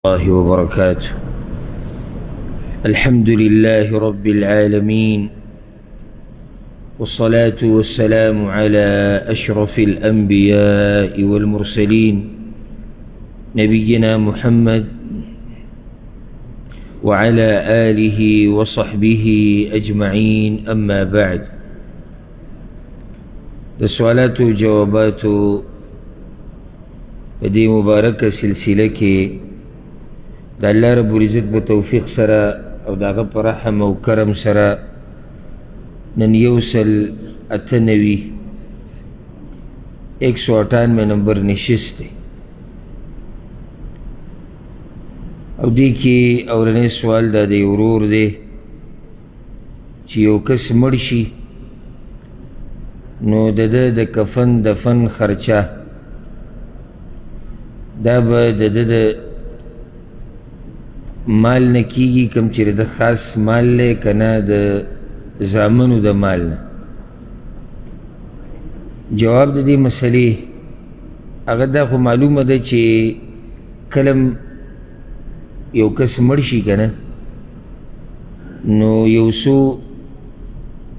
الله وبركاته. الحمد لله رب العالمين، والصلاة والسلام على أشرف الأنبياء والمرسلين نبينا محمد وعلى آله وصحبه أجمعين. أما بعد، السؤالات وجوابات بدي مباركة سلسلة كي دا الله رب العزت بتوفيق سرا او دا غب رحم او کرم سرا نن یوسل اتنوی 198 نمبر نشست او دی کی اولنی سوال دا دی ورور دی چی یو کس مرشی نو د کفن دفن خرچه دا با د مال نکیگی کم چیر دا خاص مال لے کنا دا زامنو دا مال نا. جواب دا دی مسئلے اگر دا خو معلوم دا چی کلم یو کس مرشی کنا نو یو سو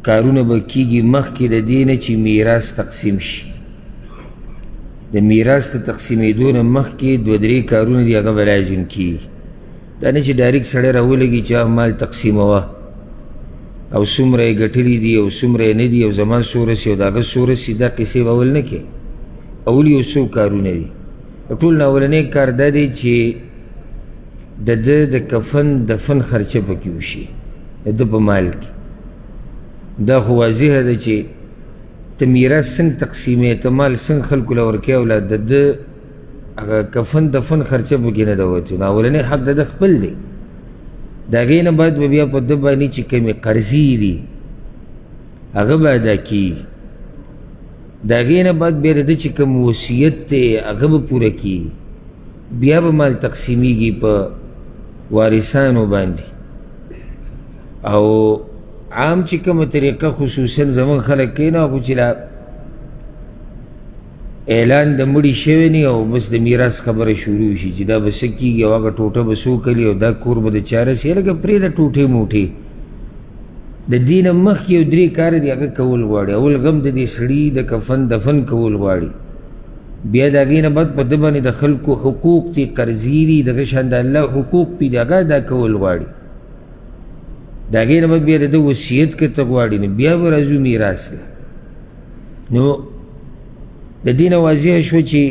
کارون با کیگی مخ کی دا دینا چی میراث تقسیم شی. دا میراث تقسیمی دون مخ کی دو دری کارون دی اگر بلازم کی دا نه چې ډایرک سړی راولګي چې مال تقسیموه او څومره یې ګټلي دي او څومره یې نه دي او زما څومره سي او د هغه څومره سي، دا قصې به اول نه کوې. اول یو څو کارونه دي. ټول نه اولنی کار دا دی چې د ده د کفن دفن خرچه پکې وشي د ده په مال کې. دا خو واضحه ده چې ته میراث څنګه تقسیمې، ته مال څنګه خلکو له ورکوې او د ده اگر کفن دفن خرچه بکی نه دوتی نو اولنی حق ده خپل دی. دا غی نه باید بیا په ده باندې چې کمی قرضی دی هغه به ادا کی. دا غی نه باید بیا ده چې کم وصیت دی هغه به پوره کی. بیا به مال تقسیمیږي په وارثانو باندې. او عام چې کومه طریقه خصوصا زمون خلک کوي نو خو چې اعلان د مړي شوی نه او بس د میراث خبره شروع شي چې دا به څه کېږي او هغه ټوټه به څوک کلي او دا کور به د چا رسي. لکه پرېږده ټوټې موټې د دې نه مخکې یو درې کاره دي هغه کول غواړي. اول غم د دې سړي د کفن دفن کول غواړي، بیا د هغې نه بعد په ده باندې د خلکو حقوق دي، قرضې دي، دغه شان د الله حقوق پې دي هغه ادا کول غواړي. د هغې نه بعد بیا د ده وصیت که ته غواړي نو بیا به راځو میراث له. نو د دې نه واضح شو چې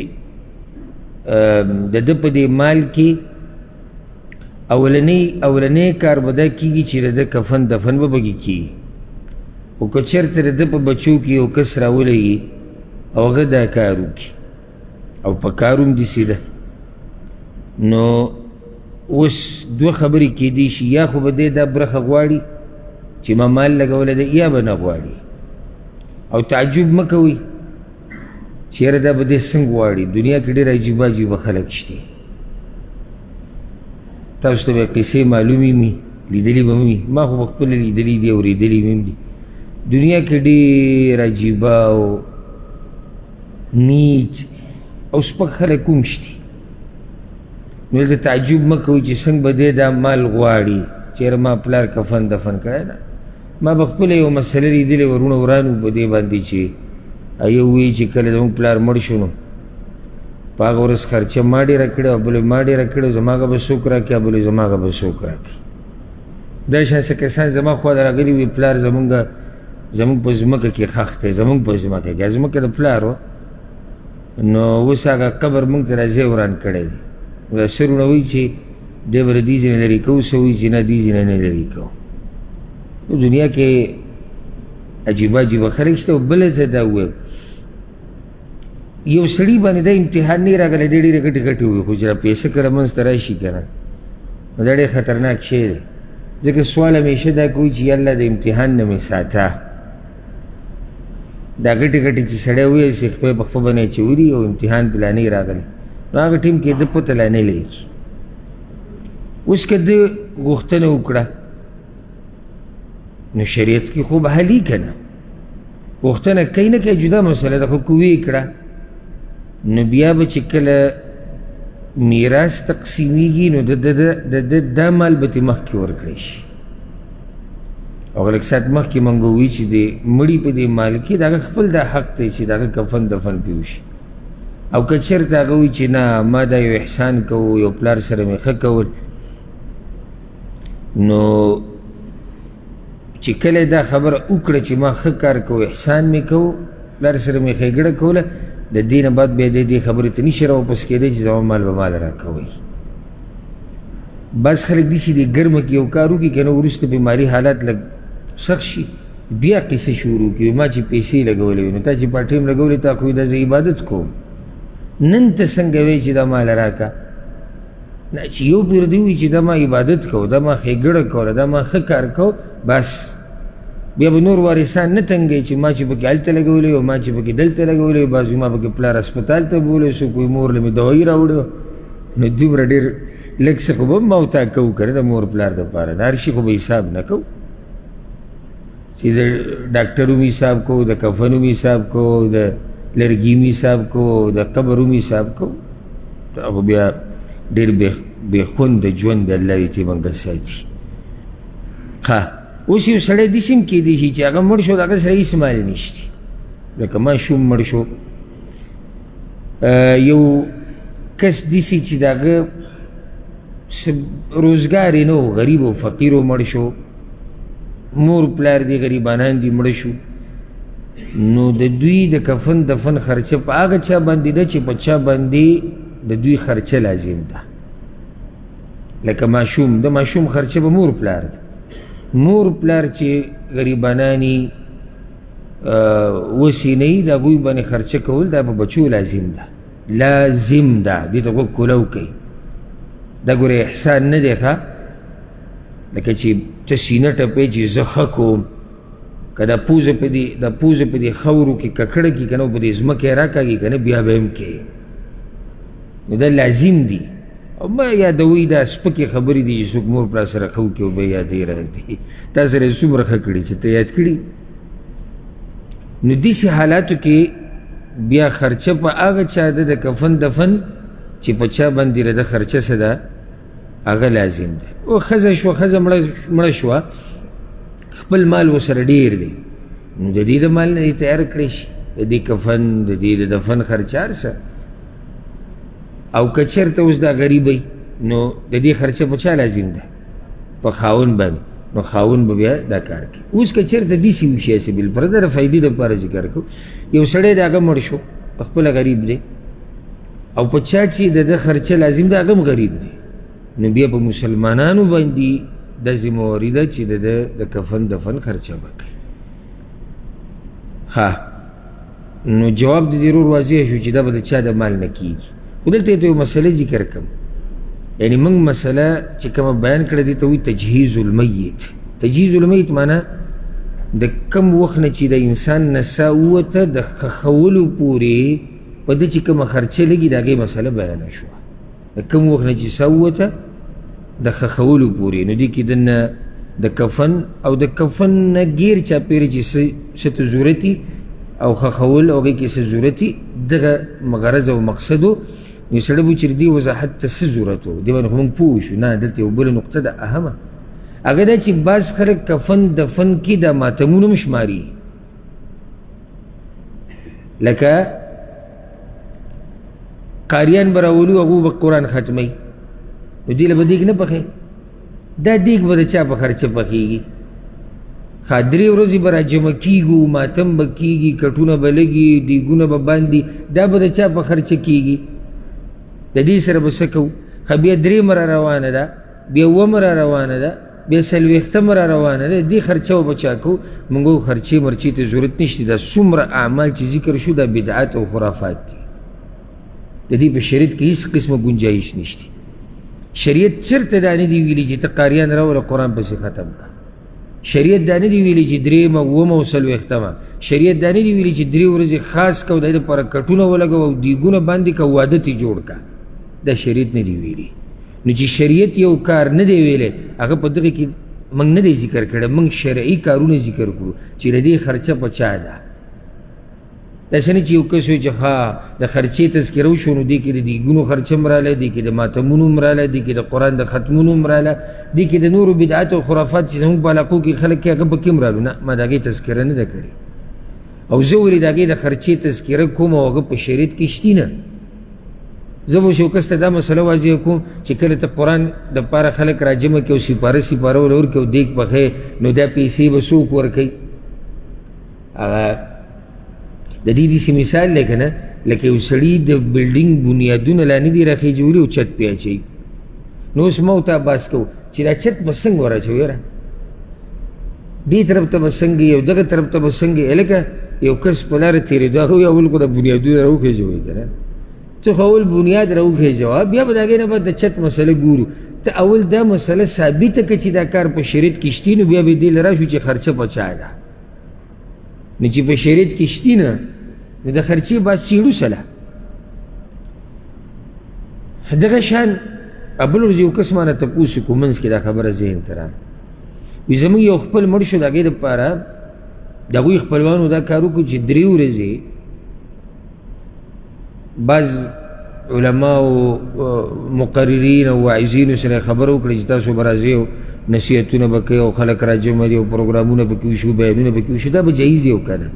د ده په دې مال کې اولنی کار به دا کېږي چې د ده کفن دفن به پکې کېږي. خو که چېرته د ده په بچو کې یو کس راولګي او هغه دا کار وکړي او په کار هم داسې ده نو اوس دوه خبرې کېدی شي، یا خو به دی دا برخه غواړي چې ما مال لګولی ده، یا به نه غواړي. او تعجب مه کوئ چیرې دا به دې څنګه غواړي. دنیا کې ډېر عجیبه عجیبه خلک شته. تاسو ته به قصې معلومې وي، لیدلي به وي، ما خو پخپله لیدلي دي اورېدلي مې هم دي. دنیا کې ډېر عجیبه او نیچ او سپک خلک هم شته. نو دلته تعجب مه کوئ چې څنګه به دی دا مال غواړي. چیرې ما پلار کفن دفن کړی نه، ما پخپله یو مسله لیدلې ورونه ورانو په دې باندې چې ایو وی چې کله زموږ پلار مړ شو نو په هغه ورځ خرچه ما ډېره کړې او بلې ما ډېره کړې، زما هغه به څوک راکړي او بلې زما هغه به څوک راکړي. دا شان څه کسان زما خوا ته راغلي وي پلار زموږ په ځمکه کې ښخ دی، زموږ په ځمکه کې ځمکه د پلار و نو اوس هغه قبر موږ ته راځي وران کړی دی. دا سرونه وایي چې دی به له دې ځینې لرې کوو، څه وایي چې نه دې ځینې نه لرې کوو. دنیا کې عجیبه عجیبه خلک شته. او بله ته دا ووایم یو سړي باندې دا امتحان نه راغلی، ډېرې ګټې ګټې وي، خو چې را پیسه کله منځته راشي که نه نو دا ډېر خطرناک شی دی. ځکه سوال همیشه دا کوي چې یا الله د امتحان نه مې ساته. دا ګټې ګټې چې سړی ووایي چې خپل په خپل باندې اچولي او امتحان پې لا نه راغلی نو هغه ټیم کې ده پته لا نه لګي. اوس که ده غوښتنه وکړه نو شریعت کې خوب حلی که نه غوښتنه کوي نه کوي جدا مسله ده، خو که ویې کړه نو بیا به چې کله میراث تقسیمیږي نو د دا مال به ترې مخکې ورکړی شي. او لږ ساعت مخکې موږ ووایي چې د مړي په دې مال کې د هغه خپل دا حق دی چې د هغه کفن دفن پې وشي. او که چېرته هغه وایي چې نه ما دا یو احسان کوو، یو پلار سره مې ښه کول، نو چې کله دا خبره وکړه چې ما ښه کار کوو، احسان مې کوو، پلار سره مې ښېګړه کوله، د دې نه بعد بیا دې خبرې ته نشي راواپس کېدی چې زما مال به مال راکوئ. بعض خلک داسې دي ګرمه کې یو کار وکړي که نه وروسته بیماري حالات لږ سخت شي بیا قصه شروع کړي ما چې پیسې لګولې وي نو تا چې په ټیم لګولې تا خو دا زه عبادت کوم، نن ته څنګه وایې چې دا مال راکړه؟ نه چې یو پیر دې وایي چې دا ما عبادت کوو، دا ما ښېګړه کوله، دا ما ښه کار کوو، بس بیا به نور وارثان نه تنګوي چې ما چې پکې هلته لګولی او ما چې پکې دلته لګولی، بعض ما پکې پلار هسپتال ته بولی، څوک وایي مور له مې دوایي راوړی، نو دومره ډېر لږ څه خو به ما او تا کوو که نه د مور پلار دپاره، د هر شي خو به حساب نه کوو چې د ډاکټر هم حساب کوو، د کفن هم حساب کوو، د لرګي هم حساب کوو، د قبر هم حساب کوو. دا خو بیا ډېر بې خونده ژوند الله دې ترې موږ ساتي. ښه اوس یو سړی داسې هم کیدی شي چې هغه مړ شو د هغه سره هېڅ مال نشته، لکه ماشوم مړ شو، یو کس داسې چې د هغه روزګار یې نه و، غریب و فقیر و مړ شو، مور پلار دی غریبانان دي مړه شو، نو د دوی د کفن دفن خرچه په هغه چا باندې ده چې په چا باندې د دوی خرچه لازم ده. لکه ماشوم، د ماشوم خرچه به مور پلار ده، مور پلار چې غریبانانی وسې نه وي د هغوی باندې خرچه کول دا په بچو لازم ده، لازم ده، دې ته غوږ کولو کوي. دا ګوره احسان نه دی ښه، لکه چې ته سینه ټپې چې زه ښه کوم، که دا پوزه په دې خاورو کې ککړه کي که نه په دې ځمکه یې راکاږي که نه بیا به هم کوې، نو دا لازم دي. او ما یادوي دا سپکې خبرې دي چې څوک مور پلار سره ښه وکړي او به یې یادې راځي، تا سره یې څومره ښه کړي چې ته یاد کړي. نو داسې حالاتو کې بیا خرچه په هغه چا ده د کفن دفن چې په چا باندې د خرچه څه ده هغه لازم ده. او ښځه شوه، ښځه مړه شوه، خپل مال ورسره ډېر دی، نو د دې د مال نه دې تیار کړی شي، د دې کفن د دې د دفن خرچه هر څه. او که چېرته اوس دا غریبی نو د دې خرچه په چا لازم ده؟ په خاوند باندې، نو خاوند به بیا دا کار کوي. اوس که چېرته داسې وشي سبیل پرده د فایدې دپاره ذکر کوو، یو سړی د هغه مړ شو، پخپله غریب دی، او په چا چې د ده خرچه لازم ده هغه هم غریب دی، نو بیا په مسلمانانو باندې دا ذمهواري ده چې د کفن دفن خرچه وکړي. ښه نو جواب د دې ورور واضح شو چې دا به د چا د مال نه کېږي. خو دلته ته یو مسله ذکر کړم، یعنی موږ مسله چې کومه بیان کړه دې ته وایي تجهیز المیت. تجهیز المیت معنا د کم وخت نه چې د انسان نسا ووته د ښخولو پورې په ده چې کومه خرچه لګي د هغې مسله بیانه شوه، د کم وخت نه چې سا ووته د ښخولو پورې، نو دې کې دنه د کفن او د کفن نه غیر چاپېره چې څه ته ضرورتي او ښخول او هغې کې څه ضرورتي، دغه غرض او مقصد و. نو سړی به چې د دې وضاحت ته څه ضرورت و دې باندې خو موږ پوه شو. نه دلته یو بله نقطه ده اهمه، هغه دا چې بعض خلک کفن دفن کې دا ماتمونه هم شماري، لکه قاریان به راولو هغوی به قرآن ختموي، نو دې له به دیګ نه پخوي، دا دیګ به د چا په خرچه پخېږي؟ ښه 3 ورځې به را جمع کېږو، ماتم به کېږي، کټونه به لګي، دیګونه به باندې، دا به د چا په خرچه کېږي؟ د دې سره به څه کوو؟ ښه بیا 3 را روانه ده، بیا 9 را روانه ده، بیا 40 را روانه ده، دې خرچه به چا کوو؟ موږ وایو خرچې مرچې ته ضرورت نشته، دا څومره اعمال چې ذکر شو دا بدعات او خرافات دي، د دې په شریعت کې هېڅ قسمه گنجایش نشته. شریعت چېرته دا نه دي ویلي چې ته قاریان راوله قرآن پسې ختم کړه، شریعت دا نه دی ویلي چې 3 او 40 شریعت دا نه دی ویلي چې 3 ورځې خاص کو د دې لپاره کټونه ولګوه او دیګونه باندې که واده ترې جوړ کړه، دا شریعت نه دی ویلي. نو چې شریعت یو کار نه دی ویلی هغه په دغه کې موږ نه دی ذکر کړی، موږ شرعي کارونه ذکر کړو چې د دې خرچه په چا ده. داسې نه چې یو کس وي چې ښه د خرچې تذکره وشو نو دې کې د دیګونو خرچه هم راغلی، دې کې د ماتمونو هم راغلی، دې کې د قرآن د ختمونو هم راغلی، دې کې د نورو بدعات او خرافات چې زموږ په علاقو کې خلک کوي هغه پکې هم راغلو. نه، ما د هغې تذکره نه ده کړې، او زه ولې د هغې د خرچې تذکره کوم او هغه په شریعت کې شتي نه. زه به یو کس ته دا مسله واضح کوم چې کله ته قرآن دپاره خلک راجمع کړي او سپاره سپاره ورله ورکړي او دیګ پخې، نو دا پیسې به څوک ورکوي؟ هغه د دې داسې مثال دی که نه، لکه یو سړي د بلډینګ بنیادونه لا نه دي راخېجولي او چت پې اچوي. نو اوس ما ورته بحث کوو چې دا چت به څنګه ور اچوي؟ یاره دې طرف ته به څنګه یې او دغه طرف ته به څنګه یې؟ لکه یو کس په لاره تېرېدو هغه وایي اول خو د بنیادونه راوخېجوئ که نه، ته خو اول بنیاد راوخېجوه، بیا به د هغې نه بعد د چت مسله ګورو. ته اول دا مسله ثابته کړه چې دا کار په شریعت کې شتي، نو بیا به دې له راشو چې خرچه په چا ده. نو چې په شریعت کې شتي نه، نو د خرچې باید څېړو سله. دغه شان بل ورځ یو کس مانه تپوس وکړو، منځ کې دا خبره ذهن ته راغله، وایي زموږ یو خپل مړ شو، د هغې دپاره د هغوی خپلوانو دا کار وکړو چې 3 ورځې بعض علما او مقررین او واعظینو سره خبره وکړه چې تاسو به راځئ او نصیحتونه به کوئ او خلک راجمع دي او پروګرامونه به کې وشو، بیانونه به کې وشو، دا به جایز یې او که نه.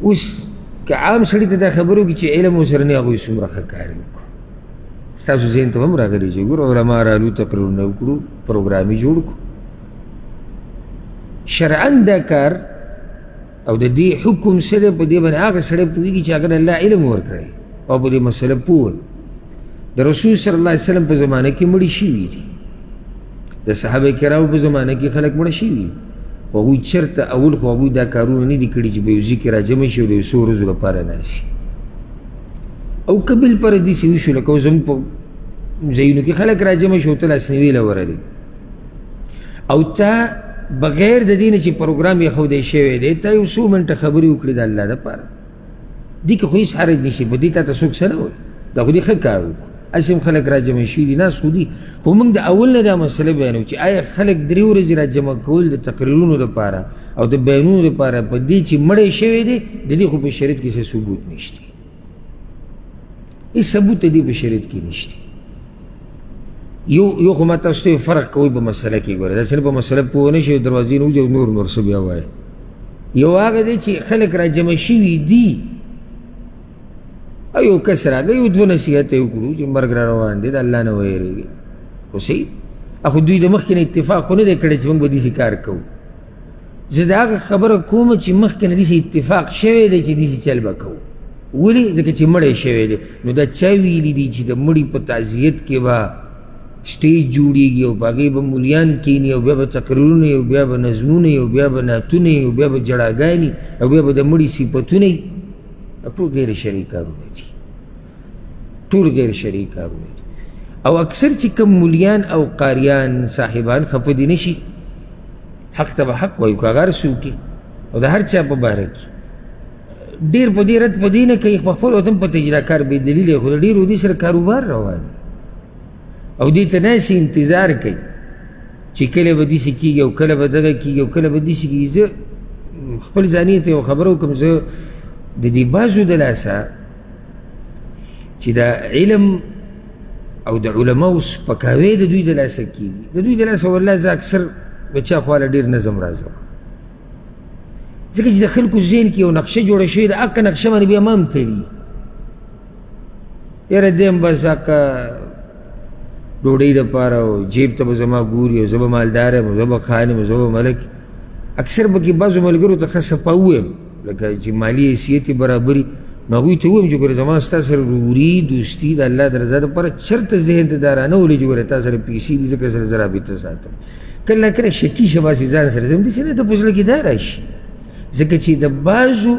اوس که عام سړي ته دا خبره وکړي چې علم ورسره نه، هغوی څومره ښه کار یې وکړو. ستاسو ذهن ته هم راغلی چې ګوره علما رالو، تقریرونه وکړو، پروګرام یې جوړ کړو. شرعا دا کار او د دې حکم سره په دې باندې هغه سړی پوهېږي چې هغه الله علم ورکړی او په دې مسله پوه. د رسول صلی الله علیه وسلم په زمانه کې مړي شوي دي، د صحابه کرامو په زمانه کې خلک مړه شوي دي، خو هغوی چېرته اول خو هغوی دا کارونه نه دي کړي چې په یو ځای کې راجمع شي او د یو څو ورځو لپاره ناستي. او که بالپره داسې وشو لکه زموږ په ځایونو کې خلک راجمع شي او ته لاسنیوي له ورلې او تا بغیر د دې نه چې پروګرام یې ښودی شوی دی، تا یو څو منټه خبرې وکړې د الله دپاره، دې کې خو هېڅ حرج نشي، په دې تا ته څوک څه نه وایي، دا خو دې ښه کار وکړو. هسې هم خلک راجمع شوي دي، ناست خو دي، خو موږ د اول نه دا مسله بیانوو چې آیا خلک 3 ورځې راجمع کول د تقریرونو دپاره او د بیانونو دپاره په دې چې مړی شوی دی، د دې خو په شریعت کې څه ثبوت نشته، هېڅ ثبوت د دې په شریعت کې نشته. یو خو ما تاسو ته فرق کوئ په مسله کې، ګوره داسې نه په مسله پوه نه شئ دروازې نه وځي او نور څه بیا وایي. یو هغه دی چې خلک راجمع شوي دي او یو کس راغی یو 2 نصیحت یې وکړو چې مرګ را روان دی، د الله نه ویرېږي، خو صحیح خو دوی د مخکې نه اتفاق خو نه دی کړی چې موږ به داسې کار کوو. زه د هغه خبره کوم چې مخکې نه داسې اتفاق شوی دی چې داسې چل به کوو. ولې؟ ځکه چې مړی شوی دی. نو دا چا ویلي دي چې د مړي په تعزیت کې به سټیج جوړېږي او په هغې به مولیان کښېني او بیا به تقریرونه او بیا به نظمونه او بیا به نعتونه او بیا به جړاګانې او بیا به د مړي صفتونه وي؟ ټول غیر شرعي کارونه دي، ټول غیر شرعي کارونه دي. او اکثر چې کوم مولیان او قاریان صاحبان خفه دي نشي، حق ته به حق وایو که هغه هر څوک او د هر چا په باره کې ډېر په دې رد په دې نه کوي، په خپل وطن په تجراکار بې دلیله خو د ډېرو دې سره کاروبار روان دی او دې ته ناسې انتظار کوي چې کله به داسې کېږي او کله به دغه کېږي او کله به داسې کېږي. زه خپل ځاني ته یو خبره وکړم، زه د دې بعضو د لاسه چې د علم او د علماو سپکاوی د دوی د لاسه کېږي، د دوی د لاسه والله زه اکثر د چا خواله ډېر نظم راځم، ځکه چې د خلکو ذهن کې یو نقشه جوړه شوې ده، هغه نقشه باندې بیا ما هم تلي، یاره دی هم بس هغه ډوډۍ دپاره او جیب ته به زما ګوري او زه به مالدار یم او زه به خان یم او زه به ملک. اکثر به کې بعضو ملګرو ته ښه صفا ووایم لکه چې مالي حیثیت یې برابري، نو هغوی ته ووایم چې ګوره زما ستا سره وروري دوستي د الله د رضا دپاره چېرته ذهن ته دا رانهولي چې ګوره تا سره پیسې دي ځکه سره زه رابطه ساتم. کله نه کله شکي شه باسې ځان سره ځم داسې نه ته په زړه کې دا راشي، ځکه چې د بعضو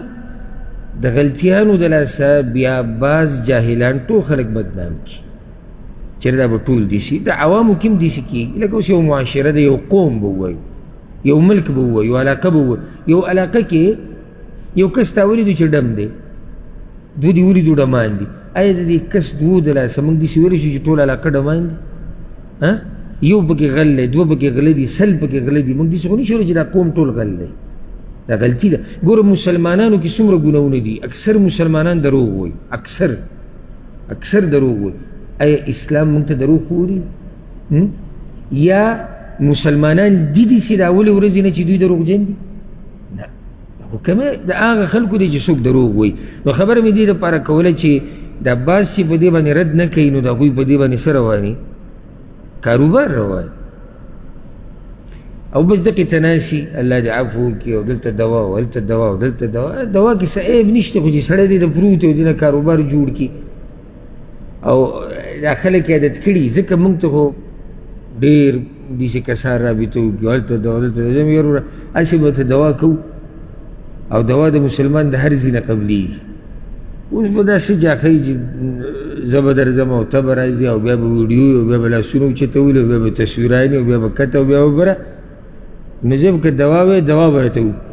د غلطیانو د لاسه بیا بعض جاهلان ټول خلک بدنام کړي، چېرې دا به ټول داسې د عوامو کې هم داسې کېږي. لکه اوس یو معاشره ده، یو قوم به ووایو، یو ملک به ووایو، یو علاقه به ووایو. یو علاقه کې یو کس تا ولیدو چې ډم دی، دوه دې ولیدو ډمان دي، آیا د دې کس دوو د لاسه موږ داسې ویلی شو چې ټول علاقه ډمان دي؟ یو پکې غل دی، دوه پکې غله دي، 100 پکې غله دي، موږ داسې خو نه شو چې دا قوم ټول غل دی. دا غلطی ده. ګوره مسلمانانو کې څومره ګناهونه دي، اکثر مسلمانان دروغ وایي، اکثر دروغ وایي. آیا اسلام موږ ته دروغ ښودي؟ یا مسلمانان دي چې د اولې ورځې نه چې دوی دروغجن دي؟ نه، خو کمه د هغه خلکو دی چې څوک دروغ وایي. نو خبره مې دې دپاره کوله چې دا بعض چې په دې باندې رد نه کوي، نو د هغوی په دې باندې څه رواني؟ کاروبار روان. او بس دقې ته ناسي الله دې عفو وکړي، او دلته دوا او هلته دوا او دلته دوا. دوا کې څه عیب نشته، خو چې سړی دې د پروت او دې نه کاروبار جوړ کړي او دا خلک یې عادت کړي. ځکه موږ ته خو ډېر داسې کسان رابطه وکړي، هلته دوا دلته دوا. زه مې وروره هسې به ته دوا کوو، او دوا د مسلمان د هر ځای نه قبلېږي. اوس به داسې جاښئ چې زه به درځم او ته به راځې، او بیا به ویډیو او بیا به لاسونه اوچتولي او بیا به تصویرانې او بیا به کته او بیا به بره. نو زه به که دوا وی دوا به راته وکړو.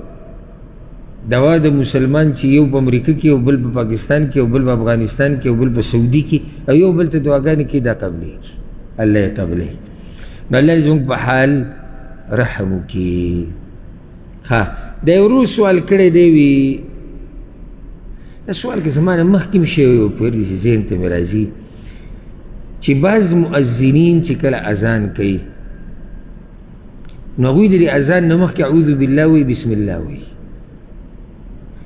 دوا د مسلمان چې یو په امریکا کې او بل په پاکستان کې او بل په افغانستان کې او بل په سعودي کې او یو بل ته دعاګانې کوي، دا قبلېږي، الله یې قبلوي. نو الله زموږ په حال رحم وکړي. ها دا یو ورو سوال کړی دی، وي دا سوال که زما نه مخکې م شوی و، په داسې ذهن ته مې راځي چې بعض مؤذنین چې کله اذان کوي، نو هغوی د دې اذان نه مخکې اعوذ بالله وایي، بسم الله وایي.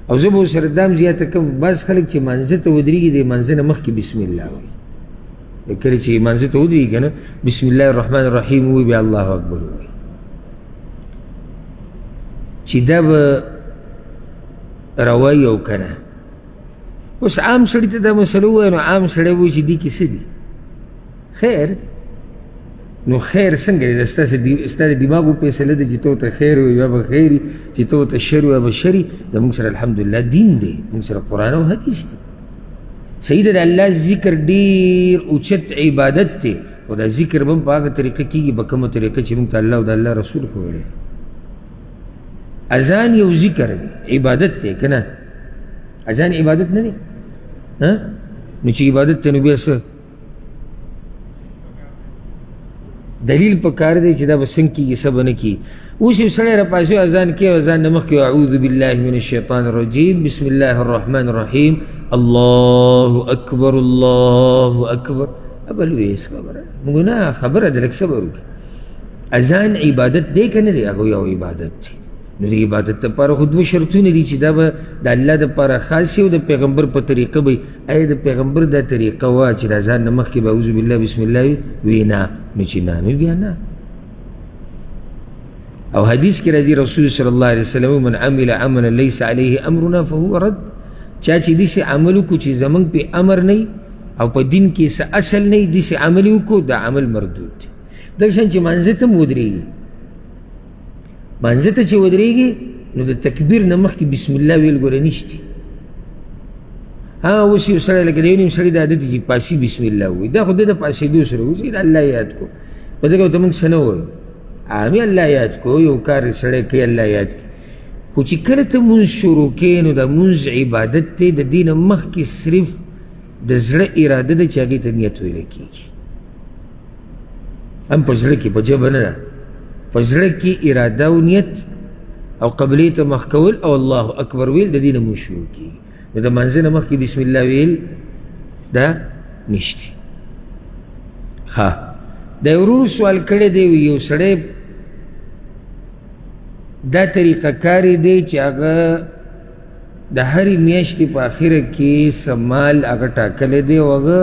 او زه به ورسره دام زیاته کوم، بعض خلک چې مانځه ته ودرېږي د مانځه نه مخکې بسم الله وایي. کله چې مانځه ته ودرېږي که نه بسم الله الرحمن الرحیم وایي، بیا الله اکبر وایي. چې دا به روایي او که نه. اوس عام سړي ته دا مسله ووایه، نو عام سړی وایي چې دې کې څه دي؟ خیر دی. نو خیر څنګه دی؟ ستا د دماغو فیصله ده چې ته ورته خیر وایي بیا به خیر وي، چې ته ورته شر وایي به شر وي. د موږ سره الحمدلله دین دی، موږ سره قرآن او حدیث دی. صحیح ده، د الله ذکر ډېر اوچت عبادت دی، خو دا ذکر به هم په هغه طریقه کېږي په کومه طریقه چې موږ ته الله او د الله رسول ښوولی دی. اذان یو ذکر دی، عبادت دی که نه؟ اذان عبادت نه دی؟ نو چې عبادت ته نو بیا څه دلیل په کار دی چې دا به څنګه کېږي، څه به نه کېږي. اوس یو سړی راپاڅي اذان کوي، او اذان نه مخکې اعوذ بالله من الشیطان الرجیم بسم الله الرحمن الرحیم الله اکبر الله اکبر. ابل ویس خبره موږ نه خبره ده، لږ صبر وکړي. اذان عبادت دی که نه دی؟ هغه یو عبادت دی. نو د عبادت دپاره خو دوه شرطونه دي چې دا به د الله دپاره خاص وي او د پیغمبر په طریقه به وي. آیا د پیغمبر دا طریقه وه چې د اذان نه مخکې به اعوذ بالله بسم الله وي؟ نه. نو چې نه، نو بیا نه. او حدیث کې راځي رسول صلی الله علیه وسلم من عمل عملا لیس علیه امرنا فهو رد. چا چې داسې عمل وکړو چې زموږ پې امر نه او په دین کې څه اصل نه وي، داسې عمل وکړو، دا عمل مردود دی. دغه شان چې مانځه ته م ودرېږي، مانځه ته چې ودرېږي نو د تکبیر نه مخکې بسم الله ویل ګوره نشتي. اوس یو سړی لکه د یو نیم سړي د عادت چې پاسي بسم الله وایي، دا خو د د پاسېدو سره وایي چې د الله یاد کو. په دغه ورته موږ څه نه وایو، عامې الله یاد کو، یو کار سړی کوي الله یاد کړي. خو چې کله ته مونځ شروع کوې، نو دا مونځ عبادت دی، د دې نه مخکې صرف د زړه اراده ده چې هغې ته نیت ویلی کېږي. هم په زړه کې، په ژبه نه ده، په زړه کې اراده او نیت او قبلې ته مخ کول او الله اکبر ویل، د دې نه مونځ شروع کېږي. نو د مانځه نه مخکې بسم الله ویل دا نشته. ها دا یو ورور سوال کړی دی، یو سړی دا طریقه کاری دی چې هغه د هرې میاشتې په اخره کې څه مال هغه ټاکلی دی او هغه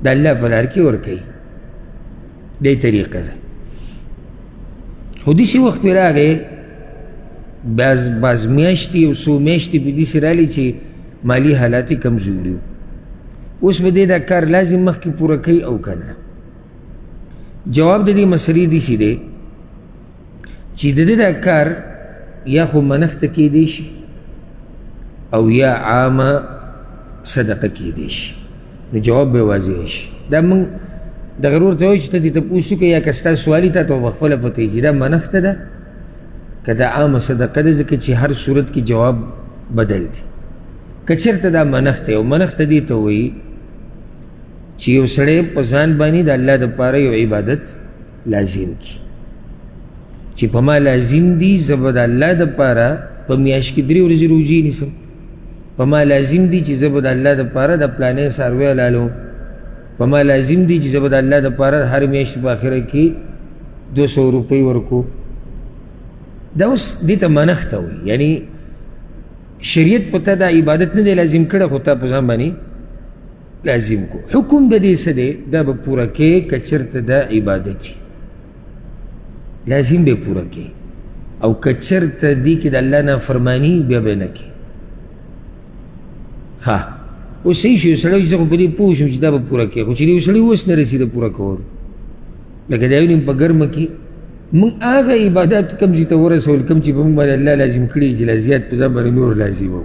د الله په لار کې ورکوي. دې طریقه ده. خو داسې وخت پې راغی، بعض میاشتې یو څو میاشتې پې داسې راغلی چې مالي حالات یې کمزوري وو. اوس به دی دا کار لازم مخکې پوره کوي او که نه؟ جواب د دې مسلې داسې دی چې د دې دا کار یا خو منښته کېدی شي او یا عامه صدقه کېدی شي. نو جواب به واضح شي. دا موږ دغه ورور ته وایو چې ته دې تپوس وکړې، یا که ستا سوالي تا ته به خپله پته وي چې دا منښته ده که دا عامه صدقه ده، ځکه چې هر صورت کې جواب بدل دی. که چېرته دا منښته یو منښته دې ته وایي چې یو سړی په ځان باندې د الله دپاره یو عبادت لازم کړي، چې په ما لازم دي زه به د الله دپاره په میاشت کې 3 ورځې روژې نیسم، په ما لازم دي چې زه به د الله دپاره د پلانې څاروی حلالوم، په ما لازم دي چې زه به د الله دپاره هر میاشت په آخره کې 200 روپۍ ورکو. دا اوس دې ته منښته وایي، یعنی شریعت په تا دا عبادت نه دی لازم کړی، خو تا په ځان باندې لازم کو. حکم د دې څه دی؟ دا به پوره کې که چېرته دا عبادت شي لازم به پوره کې، او که چېرته دې کې د الله نافرماني بیا به نه کې. ها اوس صحیح شو، سړی چې زه خو په دې پوه شم چې دا به پوره کې، خو چې یو سړی اوس نه رسېده پوره کول، لکه دا وینم په ګرمه کې موږ هغه عبادات کم چې ته ورسول کم چې په موږ باندې الله لازم کړي چې لا زیات په ځان باندې نور لازم وو.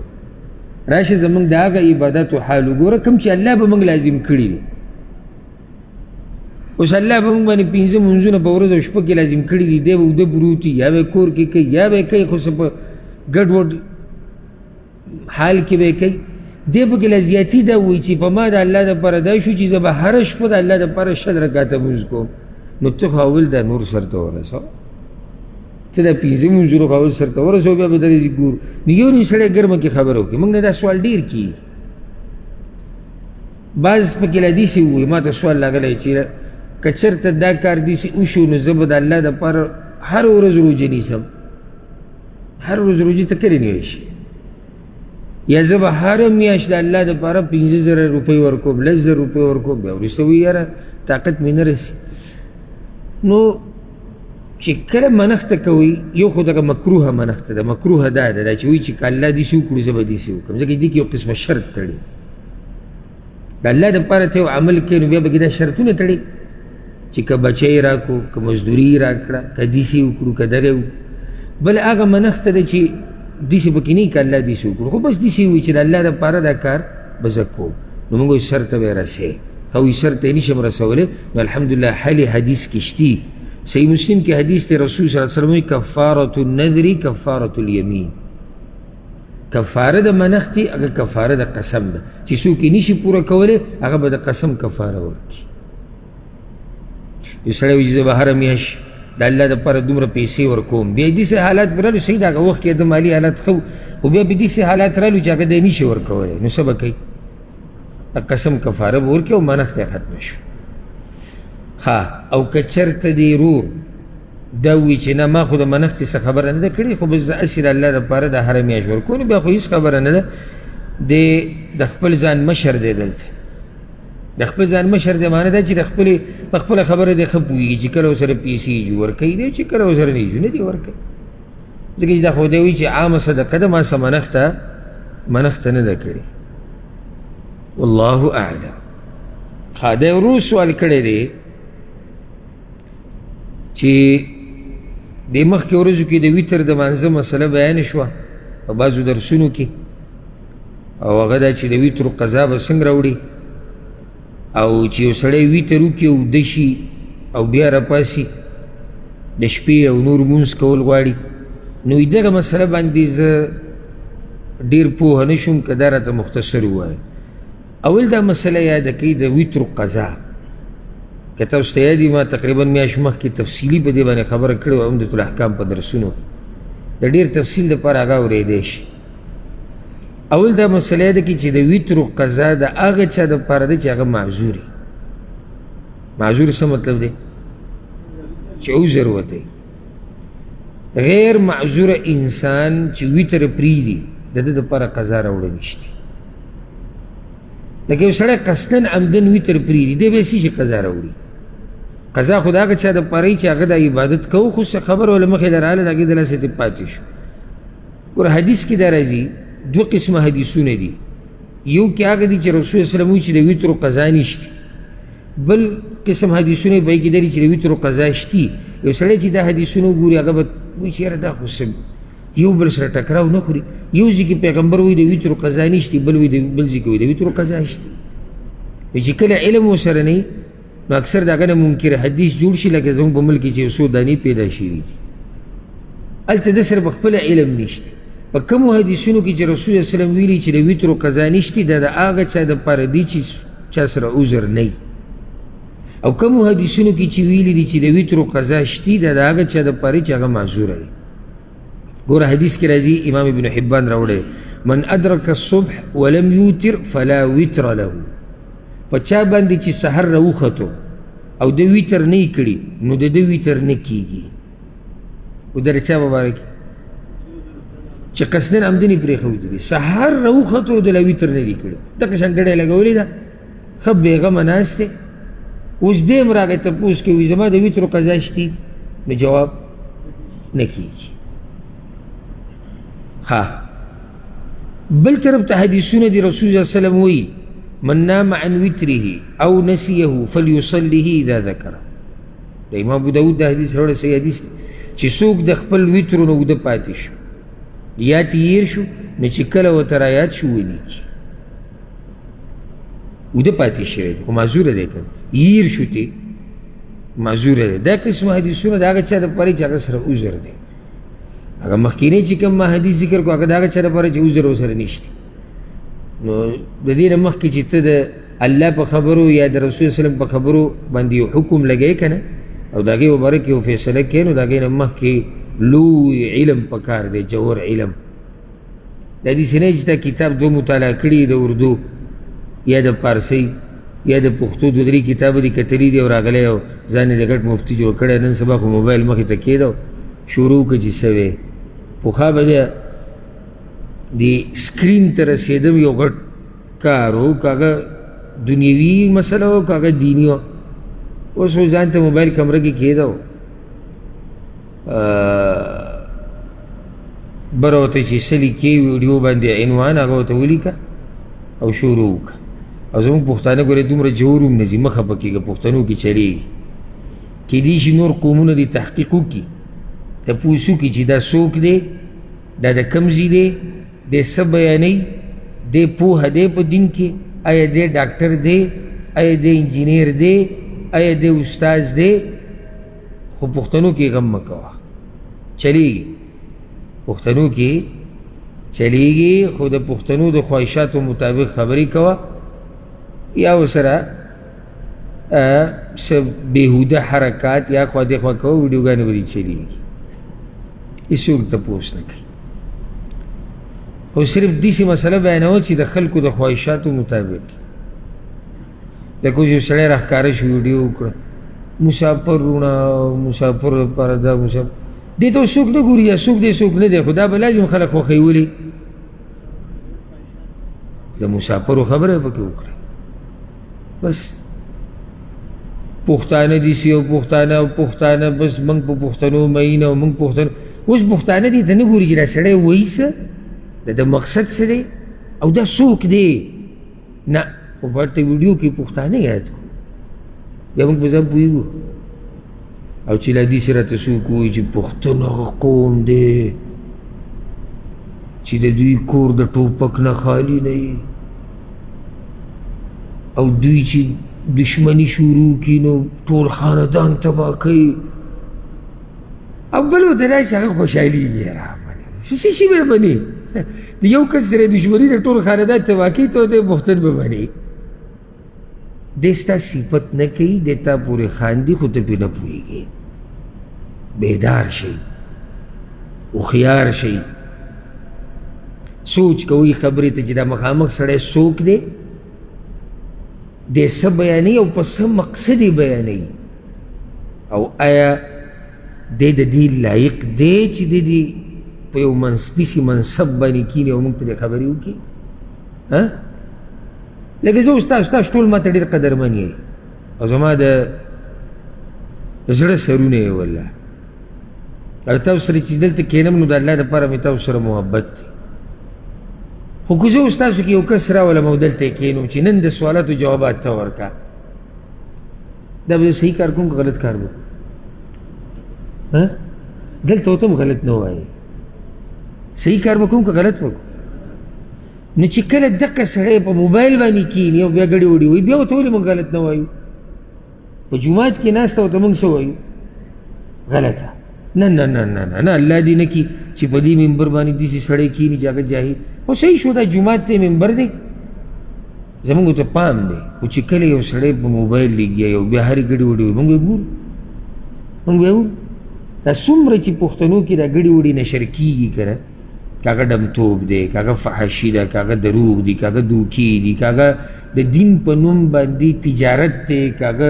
راشه زمونږ د هغه عباداتو حال وګوره کم چې الله به موږ لازم کړي دي. اوس الله به موږ باندې 5 منځونه په ورځ او شپه کې لازم کړي دي، دی به اوده پروتي یا به کور کې کوي یا به کوي، خو څه په ګډوډ حال کې به کوي. دی پکې لا زیاتي دا وایي چې په ما د الله دپاره دا شو چې زه به هره شپه د الله دپاره 100 رکعاته لمونځ کوم. نو ته خو اول دا نور سرته ورسوه، ته دا 5 منځونه خو اول سرته ورسوه، بیا به درځي ګور. نو یو نیم سړی ګرمه کې خبره وکړي. موږ نه دا سوال ډېر کېږي، بعض پکې لا داسې ووایي ما ته سوال راغلی چې که چېرته دا کار داسې وشو نو زه به د الله دپاره هر ورځ روژه نیسم. هر ورځ روژې ته کله نیولی شي؟ یا زه به هره میاشت د الله دپاره 50,000 روپۍ ورکوم، 10,000 روپۍ ورکوم. بیا وروسته وایي یاره طاقت مې نه رسي. نو چې کله منښته کوئ، یو خو دغه مکروهه منښته ده. مکروهه دا ده چې وایي چې که الله داسې وکړو زه به داسې وکړم، ځکه دې کې یو قسمه شرط تړي. د الله دپاره ته یو عمل کوي نو بیا به کې دا شرطونه تړي چې که بچی راکړو، که مزدوري راکړه، که داسې وکړو، که دغه وکړو. بل هغه منښته ده چې داسې پکې نه که الله داسې وکړو، خو بس داسې وایي چې د الله دپاره دا کار به زه کوم. نو موږ وایي سر ته به یې رسوې، او سر ته یې نشم رسولی. نو الحمدلله حل حدیث کې شتي، صحیح مسلم کې حدیث دی، رسول صلی الله علیه وسلم وایي کفارة النذر کفارة الیمین. کفاره د منښتې هغه کفاره د قسم ده، چې څوک یې نشي پوره کولی هغه به د قسم کفاره ورکړي. یو سړی وایي زه به هره میاشت د الله دپاره دومره پیسې ورکوم، بیا داسې حالات به رالو، صحیح د هغه وخت کې د مالي حالات ښه، خو بیا به داسې حالات رالو چې هغه دی نشي ورکولی، نو څه به کوي؟ د قسم کفاره به ورکړي او منښت یې ختمه شو. ها او که چېرته دې ورور دا وایي چې نه ما خو د منښتې څه خبره نه ده کړې، خو بس هسې د الله دپاره د هره میاشت ورکوو، نو بیا خو هېڅ خبره نه ده. د خپل ځان مشر دی، دلته د خپل ځان مشر دی معنی دا چې د په خپله خبره دی ښه پوهېږي چې کله ورسره پیسې یې ورکوي دی، چې کله ورسره نه یې نه دی ورکوي. ځکه چې دا خو دی وایي چې عامه صدقه ده، ما څه منښته نه ده کړې. والله اعلم. ها دا ورو سوال کړی دی چې د مخکې ورځو کې د ویتر د مانځه مسله بیان شوه په بعضو درسونو کې، او هغه دا چې د ویترو قضا به څنګه راوړي، او چې یو سړی ویتر وکړي او ویده شي او بیا راپاسي د شپې او نور مونځ کول غواړي. نو دغه مسله باندې زه ډېر پوهه نه شوم، که دا راته مختصر ووایه. اول دا مسله یاده کوي د ویترو قضا. که تاسو ته یاد وي ما تقریبا میاشت مخکې تفصیلي په دې باندې خبره کړې وه، عمدة الاحکام په درسونو د ډېر تفصیل دپاره هغه اورېدی شي. اول دا مسله ده کې چې د ویترو قضا د هغه چا دپاره ده چې هغه معذور وي. معذور څه مطلب دی؟ چې عذر وتی. غیر معذور انسان چې ویتر پرېږدي د ده دپاره قضا راوړه نشته. لکه یو سړی قصدن عمدن ویتر پرېږدي، دی به یې څه شي قضا راوړي؟ قضا خو د هغه چا دپاره وي چې هغه د عبادت کوو، خو څه خبر وله مخې له راغله د هغې د لاسه دې پاتې شو. ګوره حدیث کې دا راځي، 2 قسمه حدیثونه دي. یو کې هغه دي چې رسول صلی الله علیه وسلم وایي چې د ویترو قضا نشته، بل قسم حدیثونه به کې دی چې د ویترو قضا شتي. یو سړی چې دا حدیثونه وګوري هغه به وایي چې یاره دا خو یو بل سره ټکراو نه خوري. یو ځای کې پیغمبر وایي د ویترو قضا نشته، بل ځای کې وایي د ویترو قضا شته. چې کله علم ورسره نه وي نو اکثر د هغه نه منکر حدیث جوړ شي، لکه زموږ په ملک کې چې یو څو دانې پیدا شوي دي، هلته د سره پخپله علم نشته. په کومو حدیثونو کې چې رسول الله صلی الله علیه وسلم ویلي چې د ویترو قضا نشته، دا د هغه چا دپاره دي چې چا سره عذر نه وي. او کومو حدیثونو کې چې ویلي دي چې د ویترو قضا شتي ده د هغه چا دپاره چې هغه معذوره دی. ګوره حدیث کې راځي، امام ابن حبان راوړی، من ادرک الصبح ولم یوتر فلا وتر له. په چا باندې چې سحر راوختو او د ویتر نه یې کړي نو د ده ویتر نه کېږي. او د چا مبارک چې قصدن عمدنې پرېښودي دي، سحر راوختو او د لا ویتر نه دي کړي، دغه شان ډډه یې لګولې ده، ښه بېغمه ناست دی. اوس دې هم راغی تپوس کوي زما د ویترو قضا شتي؟ نو جواب نه کېږي. ها بل طرف ته حدیثونه دي، رسول الله صلی الله علیه وسلم وایي من نام عن وتره او نسيه فليصليه اذا ذكر. د امام ابو داود د حدیث راوړی صحیح حدیث دی چې څوک د خپل ویترو نه اوده پاتې شو یا تیر شو نو چې کله ورته رایاد شو ولیکي. اوده پاتې شوی دی خو معذوره دی، که هیر شو تی معذوره دی. دا قسم حدیثونه د هغه چا دپاره چې هغه سره عذر دی. هغه مخکینی چې کوم ما حدیث ذکر کو هغه د هغه چا دپاره چې عذر ورسره نشته. نو د دې نه مخکې چې ته د الله په خبرو یا د رسول صلی الله علیه وسلم په خبرو باندې یو حکم لګوې که نه او د هغې مبارک یو فیصله کوې نو د هغې نه مخکې لوی علم پکار دی، جوهر علم. دا داسې نه چې تا کتاب دو مطالعه کړي د اردو یا د پارسۍ یا د پښتو دو درې کتابه دي کتلي دي او راغلی او ځان یې د ګډ مفتي جوړ کړی، نن سبا خو موبایل مخې ته کېده شروع که چې څه وی پخوا به د سکرین ته رسېدم یو غټ کار و، که هغه دنیوي مسله و که هغه دیني و. اوس خو ځان ته موبایل کمره کې کېده و بره ورته چې څه لیکې ویډیو باندې عنوان هغه ورته ولیکه او شروع وکړه. او زموږ پښتانه ګورې دومره جوور هم نه ځي، مه خفه کېږه، پښتنو کې چلېږي. کېدای شي نور قومونه دې تحقیق وکړي، تپوس وکړي چې دا څوک دی، دا د کوم ځای دی، دی څه بیانوي، دی پوهه دی په دین کې، آیا دی ډاکټر دی، آیا دی انجینیر دی، آیا دی استاذ دی. خو پښتنو کې غم مه کوه، چلېږي پښتنو کې چلېږي، خو د پښتنو د خواهشاتو مطابق خبرې کوه یا ورسره څه بېهوده حرکات یا خوا دېخوا کوه، ویډیوګانې به دې چلېږي، هېڅوک تپوس نه کوي. خو صرف داسې مسله بیانوه چې د خلکو د خواهشاتو مطابق. لکه اوس یو سړی راښکاره شو ویډیو وکړه، مسافر روڼه مسافر لپاره دا مسافر، دې ته څوک نه ګوري یا څوک دی څوک نه دی، خو دا به لازم خلک خوښوي. ولې؟ د مسافرو خبره یې پکې وکړه. بس پښتانه دي سي او پښتانه بس موږ په پښتنو مین او موږ پښتنو. اوس پښتانه دې ته نه ګوري چې دا سړی وایي څه، د مقصد څه دی او دا څوک دی. نه، خو ورته ویډیو کې پښتانه یاد کړو، بیا موږ په ځان پوهېږو. او چې له حدیث راته څوک وایي چې پښتون هغه قوم دی چې د دوی کور د ټوپک نه خالي نه وي او دوی چې دشمني شروع کړي نو ټول خاندان تباه کوي. او بل ورته داسې هغه خوشحالېږي، څه شي به مني، د یو کس سره دشمني د ټول خاندان تباه کوي ته ورته پښتون به مني. دی ستا صفت نه کوي، دی تا پورې خاندي خو ته پرې نه پوهېږي. بیدار شئ، هوښیار شئ، سوچ کوئ خبرې ته چې دا مخامخ سړی څوک دی، دی څه بیانوي او په څه مقصد یې بیانوي، او آیا دی د دې لایق دی چې دی دې په یو داسې منصب باندې کښېني او موږ ته دې خبرې وکړي. لکه زه تاسو ټول ما ته ډېر قدرمن یې او زما د زړه سرونه یې والله، او تاسو سره چې دلته کښېنم نو د الله دپاره مې تاسو سره محبت دی. خو که زه اوس تاسو کې یو کس راولم او دلته یې کښېنم چې نن د سوالاتو جوابات ته ورکړه، دا به صحیح کار کوم که غلط کار به دلته ورته هم غلط نه وایي، صحیح کار به کوم که غلط به کوم. نو چې کله دقه سړی په موبایل باندې کښېني او بیا ګډې وډې وایي، بیا ورته ولې موږ غلط نه وایو؟ په جومات کې ناسته ورته موږ څه وایو؟ غلطه. نه نه نه نه نه، الله دې نه کړي چې په دې ممبر باندې داسې سړی کښېني چې هغه جاهل. خو صحیح شو، دا جومات ته منبر دی، زمونږ ته پام دی، خو چې کله یو سړی په موبایل لګیا یو بیا هرې ګډې وډې مونږ به ګورو، مونږ به ګورو. دا څومره چې پښتنو کې دا ګډې وډې نشر کېږي که نه، کاغه ډمتوب دی، کاغه فحاشي ده، کاغه دروغ دي، کاغه دوکې دي، کاغه د دین په نوم باندې تجارت دی، کاغه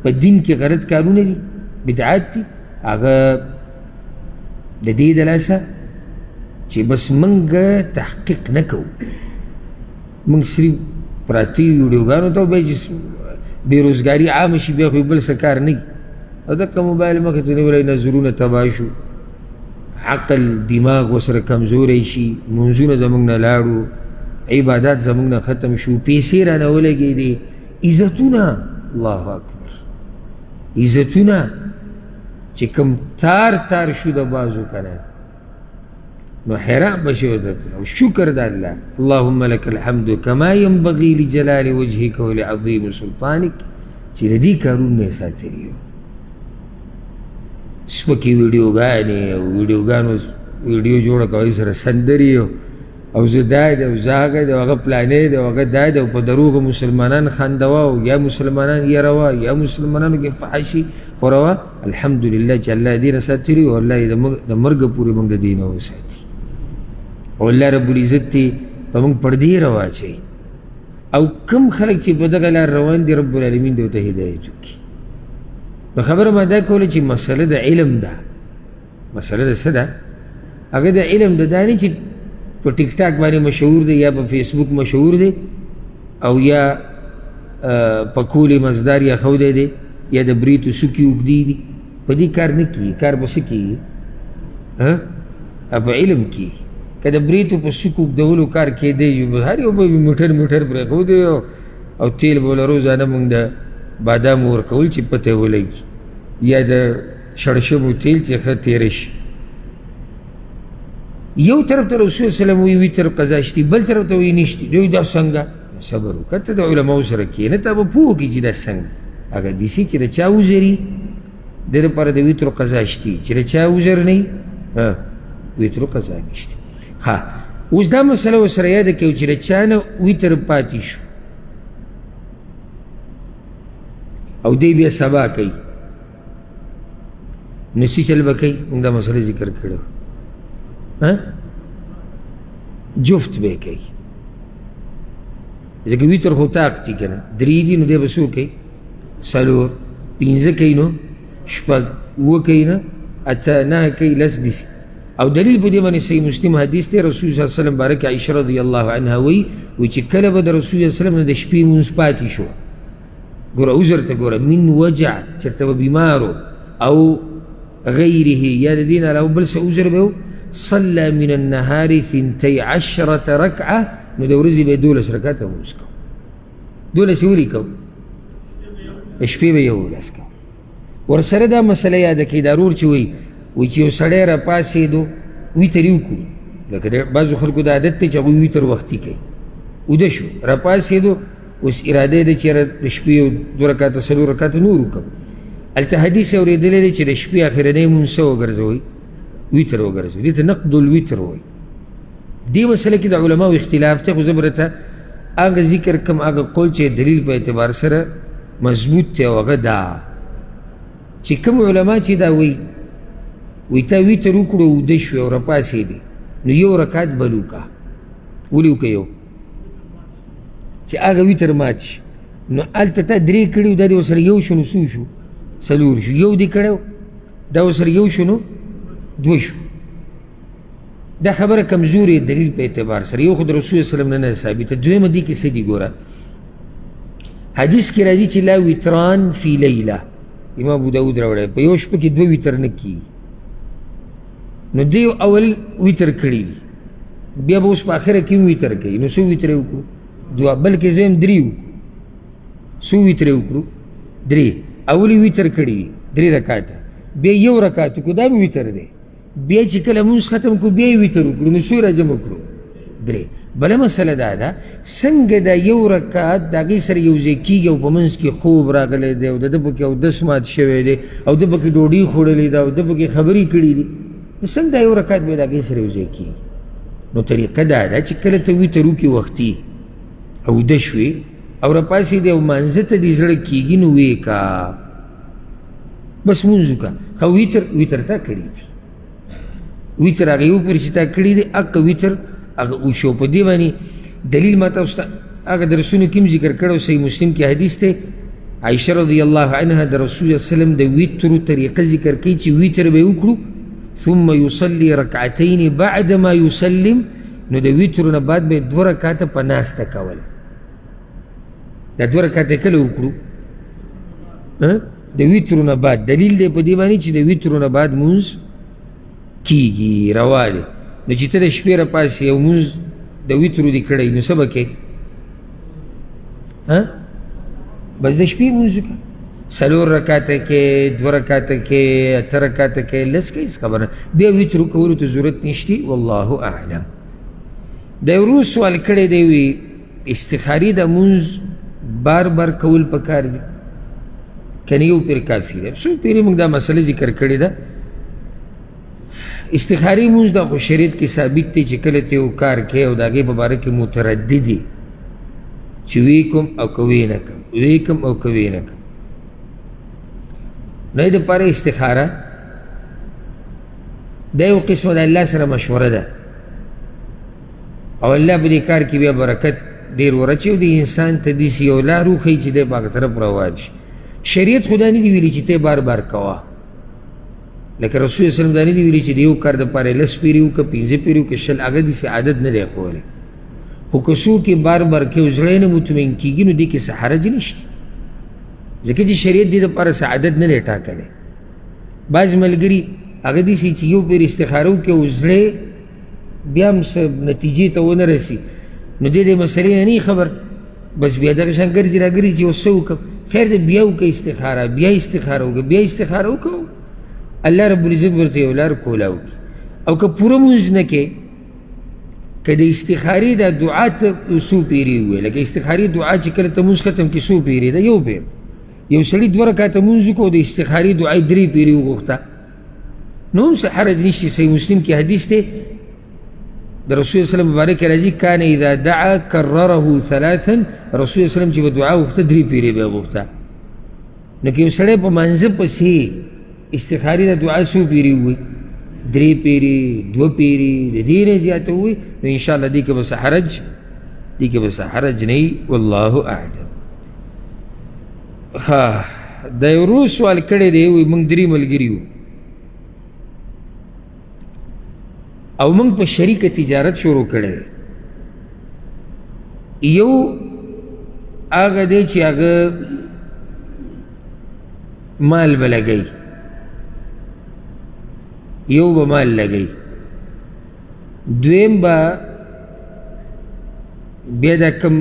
په دین کې غلط کارونه دي، بدعات دي، هغه د دې د لاسه چې بس موږ تحقیق نه کوو، موږ صرف پراته ویډیوګانو ته به چې بېروزګاري عامه شي بیا خو بل څه کار نه وي. او دغه موبایل مخې ته نیولی نظرونه تباه شو، عقل دماغ ورسره کمزوری شي، منځونه زموږ نه لاړو، عبادات زموږ نه ختم شو، پیسې رانه ولګېدې، عزتونه، الله اکبر، عزتونه چې کوم تار تار شو د بازو که نه، نو حیران به شي ورته او شکر د الله. اللهم لك الحمد كما ينبغي لجلال وجهك ولعظيم سلطانك چې د دې کارونه یې ساتلي وو. سپکې ویډیوګانې او ویډیوګانو ویډیو جوړه کوي سره سندرې او زه دا دی او زه هغه دی او هغه پلانې دی او هغه دا دی او په دروغو مسلمانان خندوه او یا مسلمانان یروه یا مسلمانانو کې فحاشي خوروه. الحمدلله چې الله دې نه ساتلي او الله یې د مرګه پورې موږ د دې نه وساتي او الله رب العزت دې په موږ پردې راواچوي او کم خلک چې په دغه لار روان دي رب العالمین دې ورته هدایت وکړي. نو خبره ما دا کوله چې مسله د علم ده، مسله د څه ده؟ هغه د علم ده، دا نه چې په ټیک ټاک باندې مشهور دی یا په فیسبوک مشهور دی او یا په کولې مزدار یا خودی دی یا د بریتو سوکي اوږدي دي، په دې کار نه کېږي. کار به څه کېږي؟ په علم کېږي. که د بریتو په سوکو اوږدولو کار کېدی هر یو به موټر موټر پرېښودی او تیل به له روزانه مونږ د بادامو ورکول چې پته ولګي یا د شړشمو تیل چې ښه تېره شي. یو طرف ته رسول وسلم وی وی طرف قضا شتي، بل طرف ته وی نشتي. دوی دا څنګه؟ صبر وکړه، ته د علماو سره کښېنه، ته به پوه کړي چې دا څنګه. هغه داسې چې د چا عذر وي د لپاره د ویترو قضا شتي، چې د چا عذر نه وي ویترو قضا نشته. ها اوس دا مسله ورسره یاده کړئ چې د چا نه ویتر پاتې شو او دی بیا سبا کوي، نو څه چل به کوي؟ موږ دا مسله ذکر کړې جفت به کوي، ځکه ویتر خو طاق دي که نه، درې دي نو دی به څو کوي؟ څلور، پنځه کوي، نو شپږ، اووه کوي، نه اته، نهه کوي، لس داسې. او دلیل په دې باندې صحیح مسلم حدیث دی، رسول صلی الله علیه وسلم بارک عایشه رضی الله عنها وایي چې کله به د رسول صلی الله علیه وسلم نه د شپې مونځ پاتې شو، ګوره عذر ته ګوره، من وجع چېرته به بیمارو او غیره یا د دې نه علاوه بل څه عذر به و، صلى من النهار 12 رکعه، نو د ورځې به 12 رکعته مونځ کوو. 12 ولې کوو؟ د شپې به 11 کوو. ورسره دا مسله یاده کړئ، دا رور چې وایي چې یو سړی راپاڅېدو ویتر یې وکړو، لکه بعضو خلکو د عادت دی چې هغوی ویتر وختي کوي، اوده شو راپاڅېدو، اوس اراده یې ده چې یاره د شپې 2 رکعته 4 رکعته نور وکړم. هلته حدیث اورېدلی دی چې د شپې اخرنی مونځ څه وګرځوئ؟ ویتر وګرځوئ، دې ته نقد الویتر وایي. دې مسله کې د علماو اختلاف دی، خو زه به درته هغه ذکر کړم، هغه قول چې دلیل په اعتبار سره مضبوط دی او هغه دا چې کوم علما چې دا وایي وی تا ویتر وکړو اوده شوې او راپاڅېدې، نو 1 رکعت بل وکړه. ولې وکړه؟ یو چې هغه ویتر مات شي، نو هلته تا 3 کړي دا دې ورسره یو شو، نو څو شو؟ 4 شو. یو دې کړی دا ورسره یو شو، نو 2 شو. دا خبره کمزورې دلیل په اعتبار سره، یو خو د رسول صلی الله علیه وسلم نه ثابته. دویمه دې کې څه دي ګوره، حدیث کې راځي چې لا ویتران فی لیله، امام ابو داود راوړی، په یو شپه کې 2 ویتر نه کېږي. نو دی اول ویتر کړي دي، بیا به اوس په آخره کې ویتر کوي، نو څو ویتر یې وکړو؟ 2، بلکې زم 3 وکړو. څو ویتر یې وکړو؟ 3. اولی ویتر کړي دي 3 رکعاته، بیا 1 رکعت وکړو، دا به ویتر دی. بیا چې کله مونځ ختم کړو بیا یې ویتر وکړو، نو څو راجمع کړو؟ 3. بله مسله دا ده څنګه دا 1 رکعت د هغې سره یو ځای کېږي او په منځ کې خوب راغلی دی او د ده پکې اودس مات شوی دی او ده پکې ډوډۍ خوړلې ده او ده پکې خبرې کړي دي، نو څنګه دا 1 رکعت به د هغې سره یو ځای کېږي؟ نو طریقه دا ده چې کله ته ویتر وکړې وختي اوده شوې او راپاسېدې او مانځه ته دې زړه کېږي نو ویې کا بس مونځ وکړه. خو ویتر تا کړي دي، ویتر هغه یو پورې چې تا کړي دي هغه ویتر هغه وشو. په دې باندې دلیل ما تاسو ته هغه درسونو کې هم ذکر کړی او صحیح مسلم کې حدیث دی، عائشہ رضی الله عنها د رسول الله صلی الله علیه وسلم د ویترو طریقه ذکر کوي چې ویتر به وکړو ثم يصلي ركعتين بعد ما يسلم، نو د ویترو نه بعد به 2 رکعاته په ناسته کول. دا 2 رکعاته کله وکړو؟ د ویترو نه بعد. دلیل دی په دې باندې چې د ویترو نه بعد مونځ کیږي، روا دی. نو چې ته د شپې راپاسې او مونځ د ویترو دې کړی نو څه به کوې؟ بس د شپې مونځ وکړه، 4 رکعاته کې، 2 رکعاته کې، 8 رکعاته کې، لس کې، هېڅ خبره. بیا ویترو کولو ته ضرورت نشته. والله اعلم. د ورو سوال کړی دی وی استخاري د مونځ بار بار کول پکار دي کنه یو پیر کافي دی؟ څو پیرې موږ دا مسله ذکر کړې ده. استخاري مونځ د شریعت کې ثابت دی چې کله ته یو کار کوې او د هغې په باره کې مترددي چې وی کوم او که وی نه کوم، وی کوم او که وی نه کوم، نو یې دپاره استخاره دا یو قسمه د الله سره مشوره ده او الله په دې کار کې بیا برکت ډېر ورچوي او د انسان ته داسې یو لار وښیي چې دی په هغه طرف روان شي. شریعت خو دا نه دي ویلي چې ته بار بار کوه، لکه رسول الله صلی الله علیه وسلم دا نه دي ویلي چې د یو کار دپاره 10 پیرې وکړه، 15 پیرې وکړه، 20، هغه داسې عادت نه دی ښوولی. خو که څوک یې بار بار کوي او زړه یې نه مطمئن کېږي نو دې کې څه حرج نشته، ځکه چې شریعت دې دپاره څه عادت نه دی ټاکلی. بعض ملګري هغه داسې چې یو پیر استخاره وکړي او زړه بیا هم څه نتیجې ته ونه رسي نو دې مسلې نه نه خبر، بس بیا دغه شان ګرځي را ګرځي چې اوس څه وکړم. خیر دی بیا وکړه استخاره، بیا استخاره وکړه، بیا استخاره وکړه، الله رب العزت ورته یو لار کولا وکړي. او که پوره مونځ نه کې، که د استخارې دا دعا ته څو پیرې ووایي، لکه استخارې دعا چې کله ته مونځ ختم کې څو پیرې ده؟ یو پیر. یو سړي 2 رکعاته مونځ وکړو د استخارې دعا یې 3 پیرې وغوښته نو هم څه حرج نشته. صحیح مسلم کې حدیث دی د رسول الله صلی الله علیه وسلم مبارک راځي کان اذا دعا کرره 3، رسول الله صلی الله علیه وسلم چې به دعا وغوښته 3 پیرې به یې وغوښته. نو که یو سړی په مانځه پسې استخارې د دعا څو پیرې ووایي؟ 3 پیرې، 2 پیرې، د دې نه زیاته ووایي نو انشاءالله دې کې به څه حرج نه وي. والله اعلم. د یو روز سوال کړی دی، وایي موږ 3 ملګري وو او موږ په شریکه تجارت شروع کړی دی. یو هغه دی چې هغه مال به لګوي، یو به مال لګوي، دویم به بیا دا کم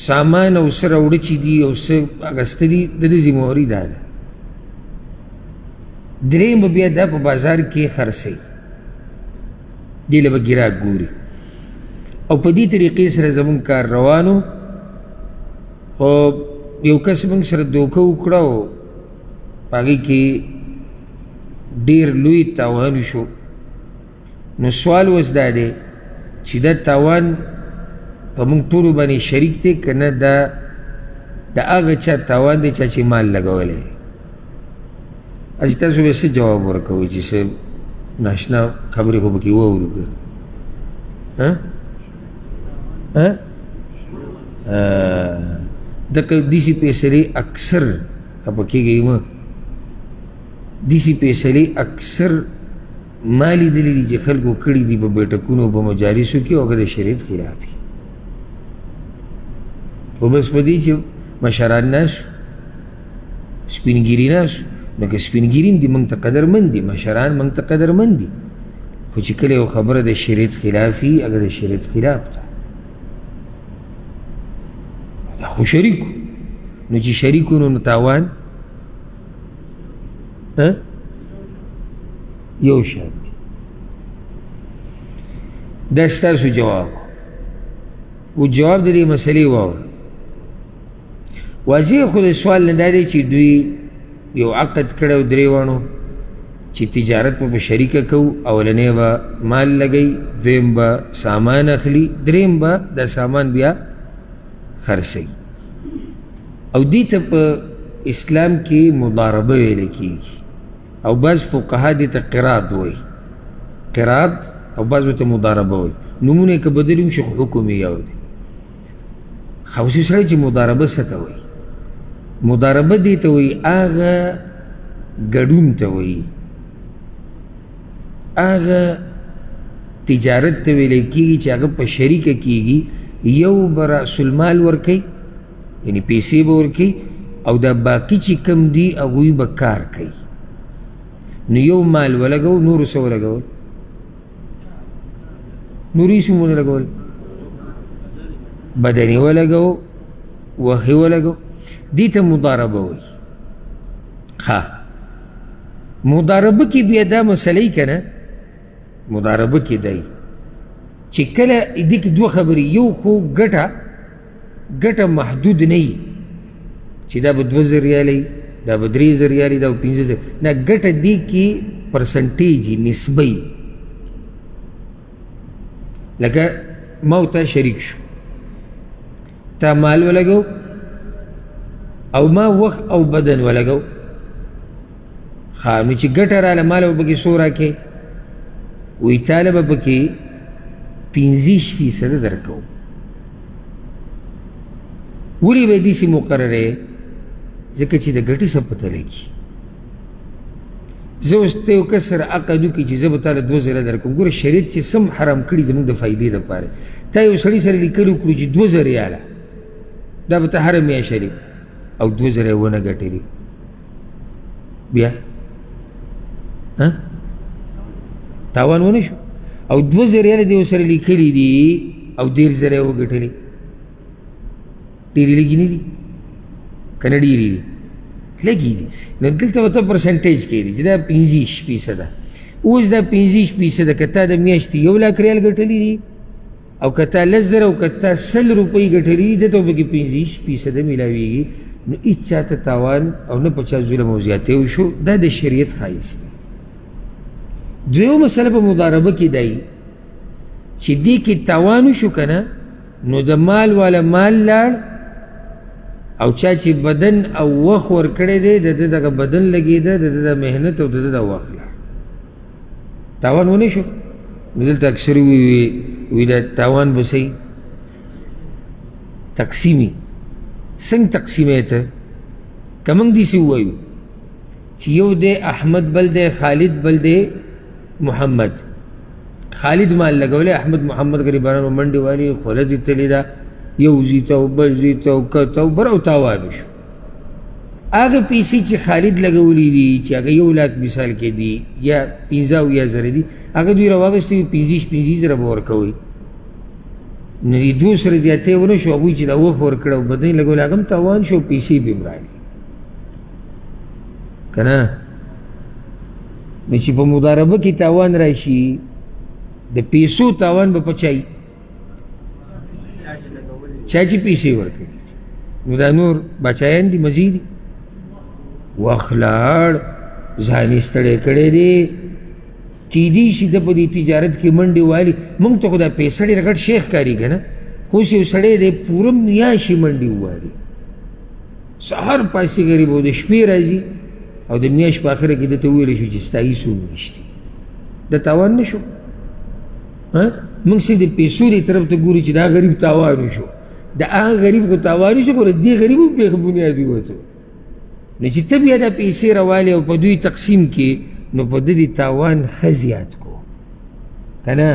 سامان او څه راوړه چې دي او څه اخیسته دي د دې ذمهواري دا ده، دریم به بیا دا په بازار کې خرڅوي، دې له به ګراک ګوري. او په دې طریقې سره زمونږ کار روانو. خو یو کس موږ سره دوکه وکړه او په هغې کې ډېر لوی تاوان شو. نو سوال اوس دا دی چې دا تاوان په موږ ټولو باندې شریک دی که نه دا د هغه چا تاوان دی چا چې مال لګولی. چې تاسو به څه جواب ورکوئ چې څه ناشنا خبرې خو پکې واورو که دغه داسې فیصلې اکثر خفه کېږئ مه، داسې فیصلې اکثر ما لیدلي دي چې خلکو کړي دي په بیټکونو په مجالسو کې او هغه د شریعت خلاف وي. خو بس په دې چې مشران ناست سپینګیري ناست نو که سپینګیري هم دي موږ ته قدرمند دي، مشران موږ ته قدرمند دي، خو چې کله یو خبره د شریعت خلاف وي هغه د شریعت خلاف ده. دا خو شریکو نو چې شریکو نو تاوان یو شان دی. دا ستاسو جواب و جواب د دې مسلې واوره. واضح خو د سوال نه دا دی چې دوی یو عقد کړی و 3 ونو چې تجارت په شریکه کو، اولنې به مال لګی، دویم به سامان اخلي، دریم به دا سامان بیا خرڅوي. او دې ته په اسلام کې مضاربه ویل کېږي، او بعض فقها دې ته قراض وایي، قراض او بعض ورته مضاربه وایي. نومونه یې که بدل هم شي خو حکم یې یو دی. خاصي سړی چې مضاربه څه ته وایي؟ مضاربه دې ته وایي هغه ګډون ته وایي، هغه تجارت ته ویل کېږي چې هغه په شریکه کېږي. یو به رأس المال ورکوي، یعنې پیسې به ورکوي، او دا باقي چې کم دي هغوی به کار کوي. نو یو مال ولګو، نورو څه ولګول؟ نورو هېڅ هم ونه لګول، بدني ولګو، وښې ولګو. دې ته مضاربه وایي. ها مضاربه کې بیا دا مسئله که نه، مضاربه کې دی چې کله دې کې دوه خبرې، یو خو ګټه محدود نه وي چې دا به 2000 ریالۍ، دا به 3000 ریالۍ، دا به 1500، نه، ګټه دې کې پرسنټیج نسبی. لکه ما او تا شریک شو، تا مال ولګو او ما وخت او بدن ولګو. ښه نو چې ګټه راله مال به پکې څو راکې؟ وایي تاله به پکې 15% درکوو. ولې به یې داسې مقرره؟ ځکه چې د ګټې څه پته لګي. زه اوس ته یو کس سره عقد وکړي چې زه به تاله 2000 درکوم. ګوره شریعت چې سم حرام کړي زموږ د فایدې دپاره. تا یو سړي سره لیکلي وکړو چې 2000 ریاله دا به ته هره میاشت لري، او 2000 یې ونه ګټلي، بیا تاوان ونه شو؟ او 2000 ریاله دې ورسره لیکلي دي او 1000 یې وګټلي، ډېرې لږې نه دي که نه ډېرې دي؟ لږې دي. نو دلته به ته پرسنټیج کوي چې دا 15%. اوس دا 15% که تا د میاشتې 1 لاک ریال ګټلي دي، او که تا 10,000 او که تا 100 روپۍ ګټلي دي، دته به پکې 15% میلاویږي. نو هېڅ چاته تاوان او نه په چا ظلم او زیاتی وشو. دا د شریعت ښایست دی. دویمه مسله په مضاربه کې دی چې دې کې تاوان وشو که نه، نو د مال والا مال لاړ، او چا چې بدن او وخت ورکړی دی د ده دغه بدن لګېده، د ده د محنت او د ده د وخت لاړ، تاوان ونه شو. نو دلته اکثر وي دا تاوان به صحیح تقسیمي. څنګه تقسیمې ته؟ که موږ داسې ووایو چې یو دی احمد، بل دی خالد، بل دی محمد. خالد مال لګولی، احمد محمد غریبانو منډې والي، خوله دې تلې ده، یو ځي ته او بل ځي ته او کته او بر او تاوان وشو. هغه پیسې چې خالد لګولي دي چې هغه 1 لاک مثال کې دي یا 15 او یا 1000 دي، هغه دوی راواغېستې 15,000 به ورکوئ. نو دې 2 سره زیاتی ونه شو، هغوی چې دا وخت ورکړه او بدن لګول هغه هم تاوان شو، پیسې به هم راغلي که نه؟ نو چې په مضاربه کې تاوان راشي، د پیسو تاوان به په چای چا چې پیسې ورکړي. نو دا نور بچایان دي، مزید دي، وخت لاړ، ځان یې ستړی کړی دی، کیدی شي د په دې تجارت کې منډې والي. موږ ته خو دا پیسه ډېر غټ شی ښکاري که نه، خو اوس یو سړی دی پوره میاشت یې منډې ووالي، سهار پاسې غریب او د شپې راځي، او د میاشت په آخره کې دته وویلی شو چې ستا هېڅ ونیشتي، د تاوان نه شو؟ موږ صرف د پیسو دې طرف ته ګوري چې دا غریب تاوان وشو، د هغه غریب خو تاوان وشو، خو د دې غریب هم پېښه بنیادي وته. نو چې ته بیا دا پیسې راوالې او په دوی تقسیم کې، نو په ده دې تاوان ښه زیات کو که نه؟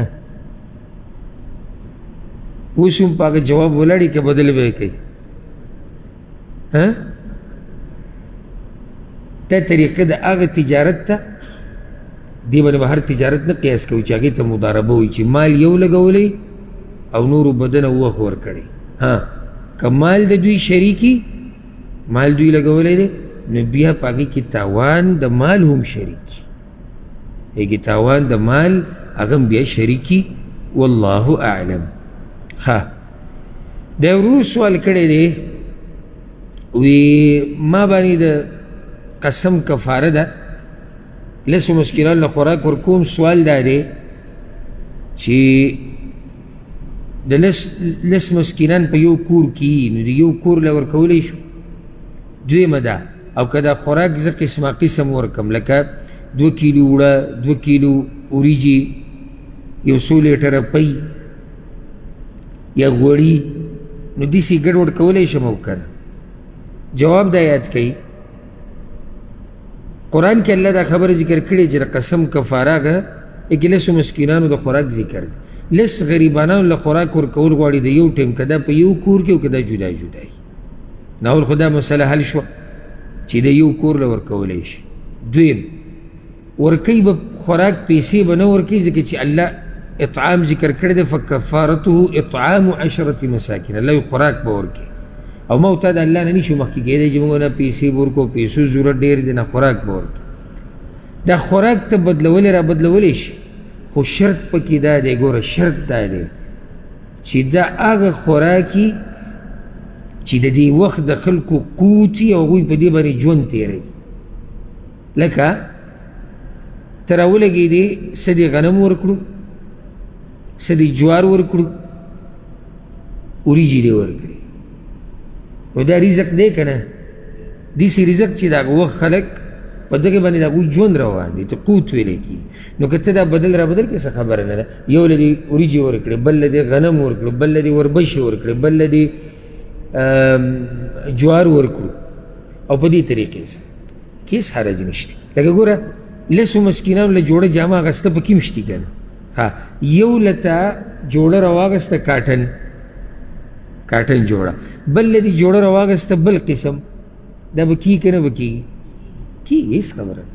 اوس هم په هغه جواب ولاړې که بدل به یې کوي؟ دا طریقه د هغه تجارت ته، دې باندې به هر تجارت نه قیاس کوي چې هغې ته مضاربه وایي چې مال یو لګولی او نورو بدن او وخت ورکړی. که مال د دوی شریکي، مال دوی لګولی دی، نو بیا په هغې کې تاوان د مال هم شریکي، هغې تاوان د مال هغه هم بیا شریکي. والله اعلم. دا ورور سوال کړی دی، وی ما باندې د قسم کفاره ده، لسو مسکینان له خوراک ورکوم. سوال دا دی چې د لس مسکینان په یو کور کې نو د یو کور له ورکولی شو؟ دویمه ده، او که دا خوراک زه قسمه قسم ورکم، لکه 2 کیلو وړه، 2 کیلو وریجې، 100 لیټره پی یا غوړي، نو داسې ګډوډ کولی شم او که نه؟ جواب دا یاد کوي قرآن کې الله دا خبره ذکر کړې چې د قسم کفاره هغه کې لسو مسکینانو د خوراک ذکر دی. لس غریبانانو له خوراک ورکول غواړي د یو ټیم، که دا په یو کور کې او که دا جدا جدایي. ناول خو دا مسله حل شوه چې د یو کور له ورکولی شي. دویم، ورکوي به خوراک پیسې به نه ورکوي ځکه چې الله اطعام ذکر کړی دی، فکفارته اطعام 10 مساکین. الله خوراک به ورکوي او ما ته د الله نه نشو مخکې کېدی چې موږ نه پیسې به ورکو، پیسو ضرورت ډېر دی، نه خوراک به ورکوي. دا خوراک ته بدلولی را بدلولی شي، خو شرط پکې دا دی، ګوره شرط دا دی چې دا هغه خوراکي چې د دې وخت د خلکو قوتي او هغوی په دې باندې ژوند تېروي. لکه ته راولګېدې څه دې غنم ورکړو، څه دې جوار ورکړو، وریجې دې ورکړې، نو دا رزق دی که نه؟ داسې رزق چې د هغه وخت خلک په دغې باندې د هغوی ژوند روان دی، ته قوت ویلی کېږي. نو که ته دا بدل را بدل کړې څه خبره نه ده. یو له دې وریجې ورکړې، بل له دې غنم ورکړو، بل له دې وربشې ورکړې، بل له دې جوار ورکړو، او په دې طریقې سره هېڅ حرج نشته. لکه ګوره لسو مسکینانو له جوړه جامه اخیسته پکې هم شتي که نه؟ ها، یو له ته جوړه راواخیسته کاټن جوړه، بل له دې جوړه راواخیسته بل قسم، دا به کېږي که نه به کېږي؟ کېږي، هېڅ خبره نه.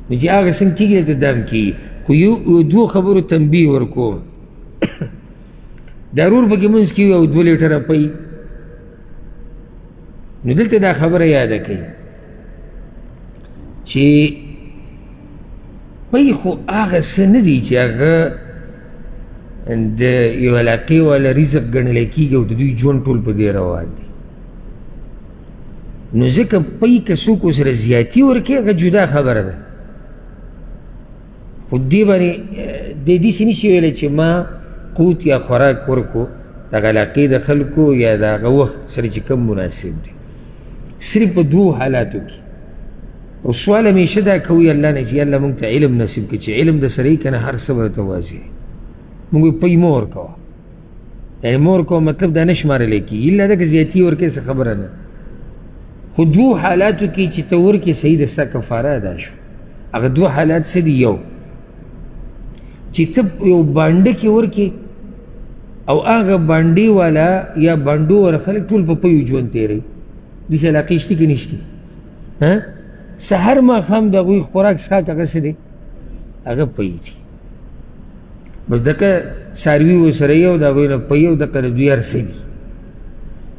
نو چې هغه څنګه کېږي دلته دا هم کېږي، خو یو 2 خبرو تنبیه ورکوم. ضرور پکې منځ کې او 2 لیټره پی، نو دلته دا خبره یاده کوي چې پی خو هغه څه نه دي چې هغه د یو علاقې والا رزق ګڼلی کېږي او د دوی ژوند ټول په دې روان دی. نو ځکه پی که څوک ورسره زیاتي ورکړي هغه جدا خبره ده، خو دې باندې دی داسې نشي ویلی چې ما قوت یا خوراک ورکو دغه علاقې د خلکو یا د هغه وخت سره چې کم مناسب دی. صرف په 2 حالاتو کې. او سوال همیشه دا کوي الله نه چې الله موږ ته علم نصیب کړي، چې علم د سره یې که نه هر څه به ته واضح وي. موږ پی مه ورکوه، یعنې مه ورکوه مطلب دا نه شمارلی کېږي، الا ده که زیاتي ورکوې څه خبره نه. خو 2 حالاتو کې چې ته ورکې صحیح د ستا کفاره ادا شو. هغه 2 حالات څه دي؟ یو چې ته یو بانډه کې ورکې او هغه بانډې والا یا بانډو والا خلک ټول په پیو ژوند تېروي. داسې علاقې شته که نشته؟ سحر ماښام د هغوی خوراک څښاک هغه څه دی؟ هغه پی دي. بس دکه څاروي ورسره یو د هغوی نه پی او دکه د دوی هر څه دي.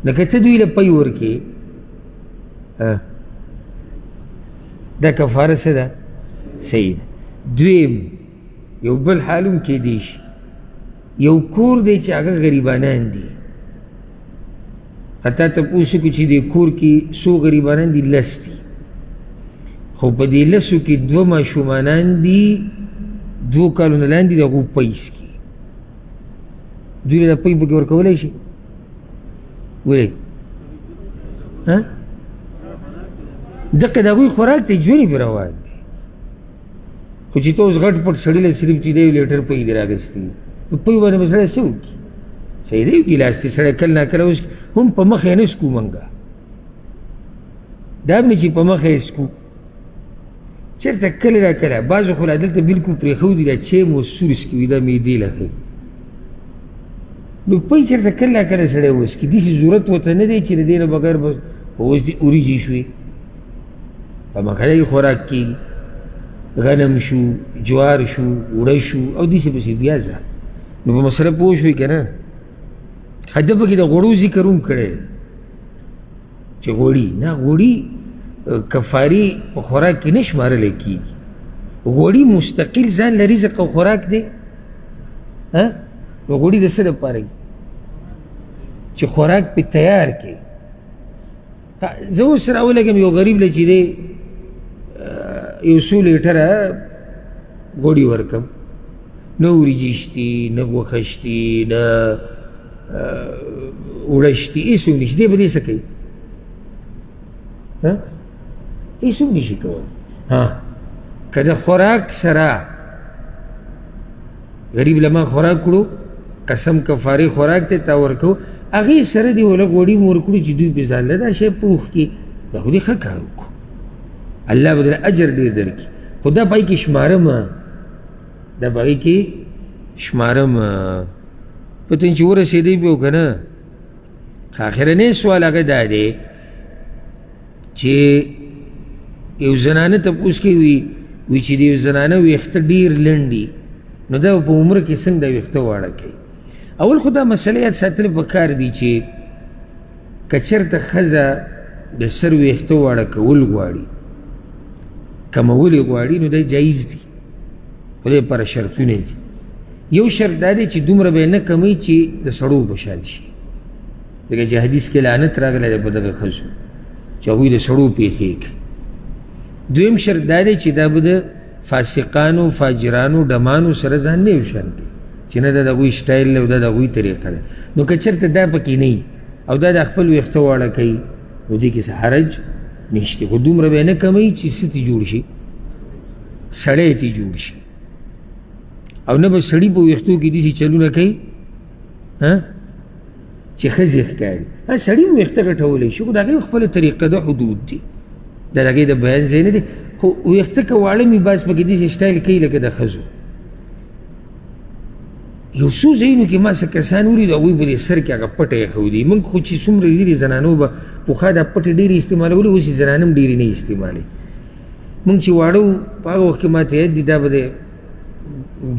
لکه ته دوی له پی ورکې، دا کفاره څه ده؟ صحیح ده. دویم، یو بل حال هم کېدی شي، یو کور دی چې هغه غریبانان دي، تا تپوس وکړو چې دې کور کې څو غریبانان دي؟ 10 دي، خو په دې 10 کې 2 ماشومانان دي 2 کالونه لاندې د هغو پی څکي، دوی له پی پکې ورکولی شي؟ ولې؟ دقه د هغوی خوراک ته ژوند یې پرې روان دی. خو چې ته اوس غټ پټ سړي له صرف چې دی 1 لیټر پی دې رااخیستي، په پی باندې به سړی څه وکړي؟ صحیح دی، ګیلاس دې سړی کله ناکله اوس هم په مخ یې نه څکو منګه، دا هم نه چې په مخ یې څکو، چېرته کله راکله بعضو خو لا دلته بلکل پرېښودي دا چیم و سور څکي دا معدې له ښایي. نو پی چېرته کله ناکله سړی وڅکي، داسې ضرورت ورته نه دی چې د دې نه بغیر به اوس دې وریجې شوې، په محله کې خوراک کېږي، غنم شو، جوار شو، اوړه شو، او داسې پسې بیا ځه. نو په مسله پوه شوې که نه؟ حده پکې د غوړو ذکر هم کړی چې غوړي نه، غوړي کفاري په خوراک کې نه شمارلی کېږي. غوړي مستقل ځان له رزق او خوراک دی. نو غوړي د څه دپاره چې خوراک پې تیار کړي. زه اوس راولګم یو غریب له چې دی یو څو لیټره غوړي ورکم، نه وریجې شتي، نه غوښه شتي، نه اوړه شتي، هېڅ هم نشي. دی به دې څه کوي؟ هېڅ هم نشي کولی. که د خوراک سره غریب له ما خوراک کړو، قسم کفارې خوراک ته تا ورکو، هغې سره دې وله غوړي م ورکړو چې دوی پې ځان له دا شی پوخ کړي، دا خو دې ښه کار وکړو، الله به دله اجر ډېر درکړي. خو دا پای کې شمارم، دا پای کې شمارم پتن چې ورسېدی به که نه. آخرنی سوال هغه دا دی چې یو زنانه تپوس کوي، وی چې د یو زنانه ویښته ډېر لنډ دي، نو دا په عمره کې څنګه دا ویښته واړه کوي؟ اول خو دا مسله یاد ساتل پکار دي چې که چېرته ښځه د سر ویښته واړه کول غواړي، کمول یې غواړي، نو دا جایز دي، خو دې لپاره شرطونه دي. یو شرط دا دی چې دومره به یې نه کموي چې د سړو په شان شي، ځکه چې حدیث کې لعنت راغلی دی په دغه ښځو چې هغوی د سړو پېښې کوي. دویم شرط دا دی چې دا به د فاسقانو، فاجرانو، ډمانو سره ځان نه یو شان کوي، چې نه دا د هغوی سټایل دی او دا د هغوی طریقه ده. نو که چېرته دا پکې نه وي او دا د خپل ویښته واړه کوي، نو دې کې څه حرج نشته، خو دومره به یې نه کموي چې څه ترې جوړ شي، سړی ترې جوړ شي. او نه به سړي په ویښتو کې داسې چلونه کوي چې ښځې ښکاري. سړي هم ویښته ګټولی شي، خو د هغې خپله طریقه ده، حدود دي، دا د هغې د بیان ځای نه دی. خو ویښته که واړه مې بعض پکې داسې سټایل کوي لکه د ښځو. یو څو ځایونو کې ما څه کسان ولید هغوی به د سر کې هغه پټه ایښودي. موږ خو چې څومره لیدلي زنانو به پخوا دا پټې ډېرې استعمالولې، اوس یې زنانه هم ډېرې نه استعمالوي. موږ چې واړه وو په هغه وخت کې ما ته یاد دي، دا به د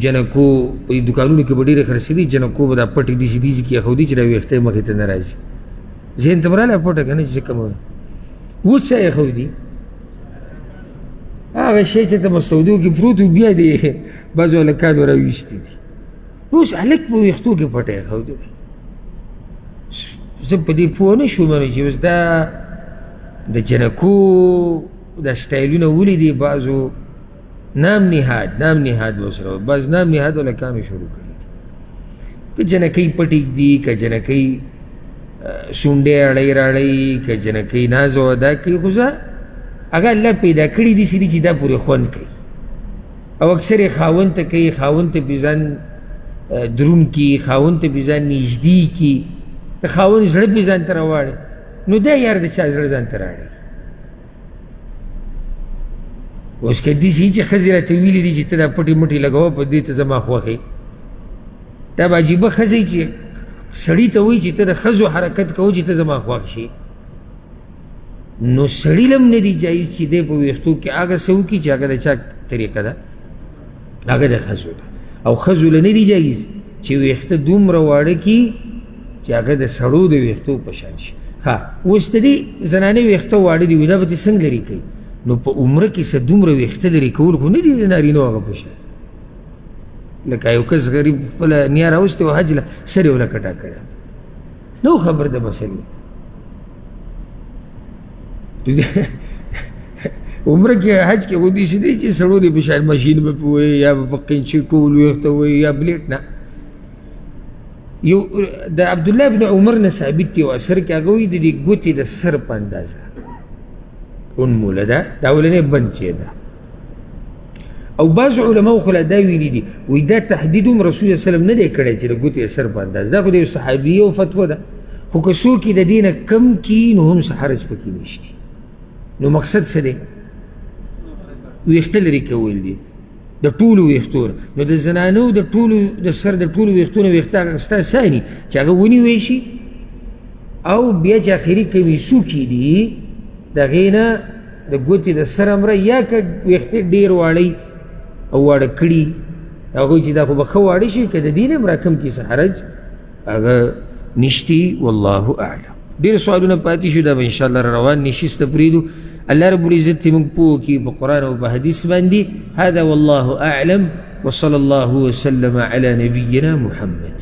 جنکو په دوکانونو کې به ډېرې خرڅېدي، جنکو به دا پټې داسې داسې کې ایښودي چې دا ویښته یې مخې ته نه راځي. ذهن ته به راغلی پټه که نه چې کومه اوس څه ایښودي، هغه شی چې ته مستودو کې پروت و، بیا دې بعضو هلکانو راویستي دي. اوس هلک په ویښتو کې پټه ایښودی. زه په دې پوه نه شوم چې اوس دا د جنکو دا سټایلونه ولیدي، بعضو نام نهاد به ورسره، بعض نام نهاد هلکانو شروع کړي دي. که جنکۍ پټې ږدي، که جنکۍ شونډې اړی راړی، که جنکۍ ناز او ادا کوي، خو زه هغه الله پیدا کړي دي چې دا پورې خوند کوي، او اکثر یې خاوند ته کوي، خاوند ته پې ځان دروند کي، خاوند ته پې ځان نږدې کي، د خاوند زړه پې ځان ته راواړي. نو دا یار د چا زړه ځان ته راړي؟ اوس که داسې وي چې ښځې راته ویلي دي چې ته دا پټې مټې لګوه، په دې ته زما خوښې، دا به عجیبه ښځه چې سړي ته وایي چې ته د ښځو حرکت کوو چې ته زما خوښ شي. نو سړي له هم نه دي جایز چې دی په ویښتو کې هغه څه وکړي چې هغه د چا طریقه ده، هغه د ښځو ده. او ښځو له نه دي جایز چې ویښته دومره واړه کړي چې هغه د سړو د ویښتو په شان شي. اوس د دې زنانې ویښته واړه دي، دا به دې څنګه لرې کوي؟ نو په عمره کې څه دومره ویښته لرې کول خو نه دي د نارینو هغه په شان. لکه یو کس غریب خپله نیا راوستې وه حج له، سر یې وله کټه کړی، نو خبر د مسلې. عمره کې حج کې خو داسې دی چې سړو دی په شان ماشین به پې وایي، یا به په قینچي ټول ویښته وایي، یا بلیټ نه. یو د عبدالله ابن عمر نه ثابت دی یو اثر کې، هغه وایي د دې ګوتې د سر په اندازه انموله ده، دا اولنی بند چې ده. او بعض علماو خو لا دا ویلي دي، وایي دا تحدید هم رسول الله وسلم نه دی کړی چې د ګوتې سر په اندازه، دا خو د یو صحابي یو فتوه ده. خو که څوک یې د دې نه کم کي نو هم څه حرج پکې نشته. نو مقصد څه دی؟ ویښته لرې کول دي د ټولو ویښتو نه. نو د زنانو د ټولو د سر د ټولو ویښتو نه ویښته اخیستا ثاني چې هغه ونیوی شي، او بیا چې آخري کمیسوکې دي د هغې نه د ګوتې د سر امره، یا که ویښته ډېر واړی او واړه کړي هغوی چې دا خو به ښه واړه شي، که د دې نه هم راکم کړي څه حرج هغه نشتي. والله اعلم. ډېر سوالونه پاتې شو، دا به انشاءالله روان نشسته پرېږدو. الله رب العزت دې موږ پوه کړي په قرآن او په حدیث باندې. هذا والله اعلم، وصلى الله وسلم على نبينا محمد.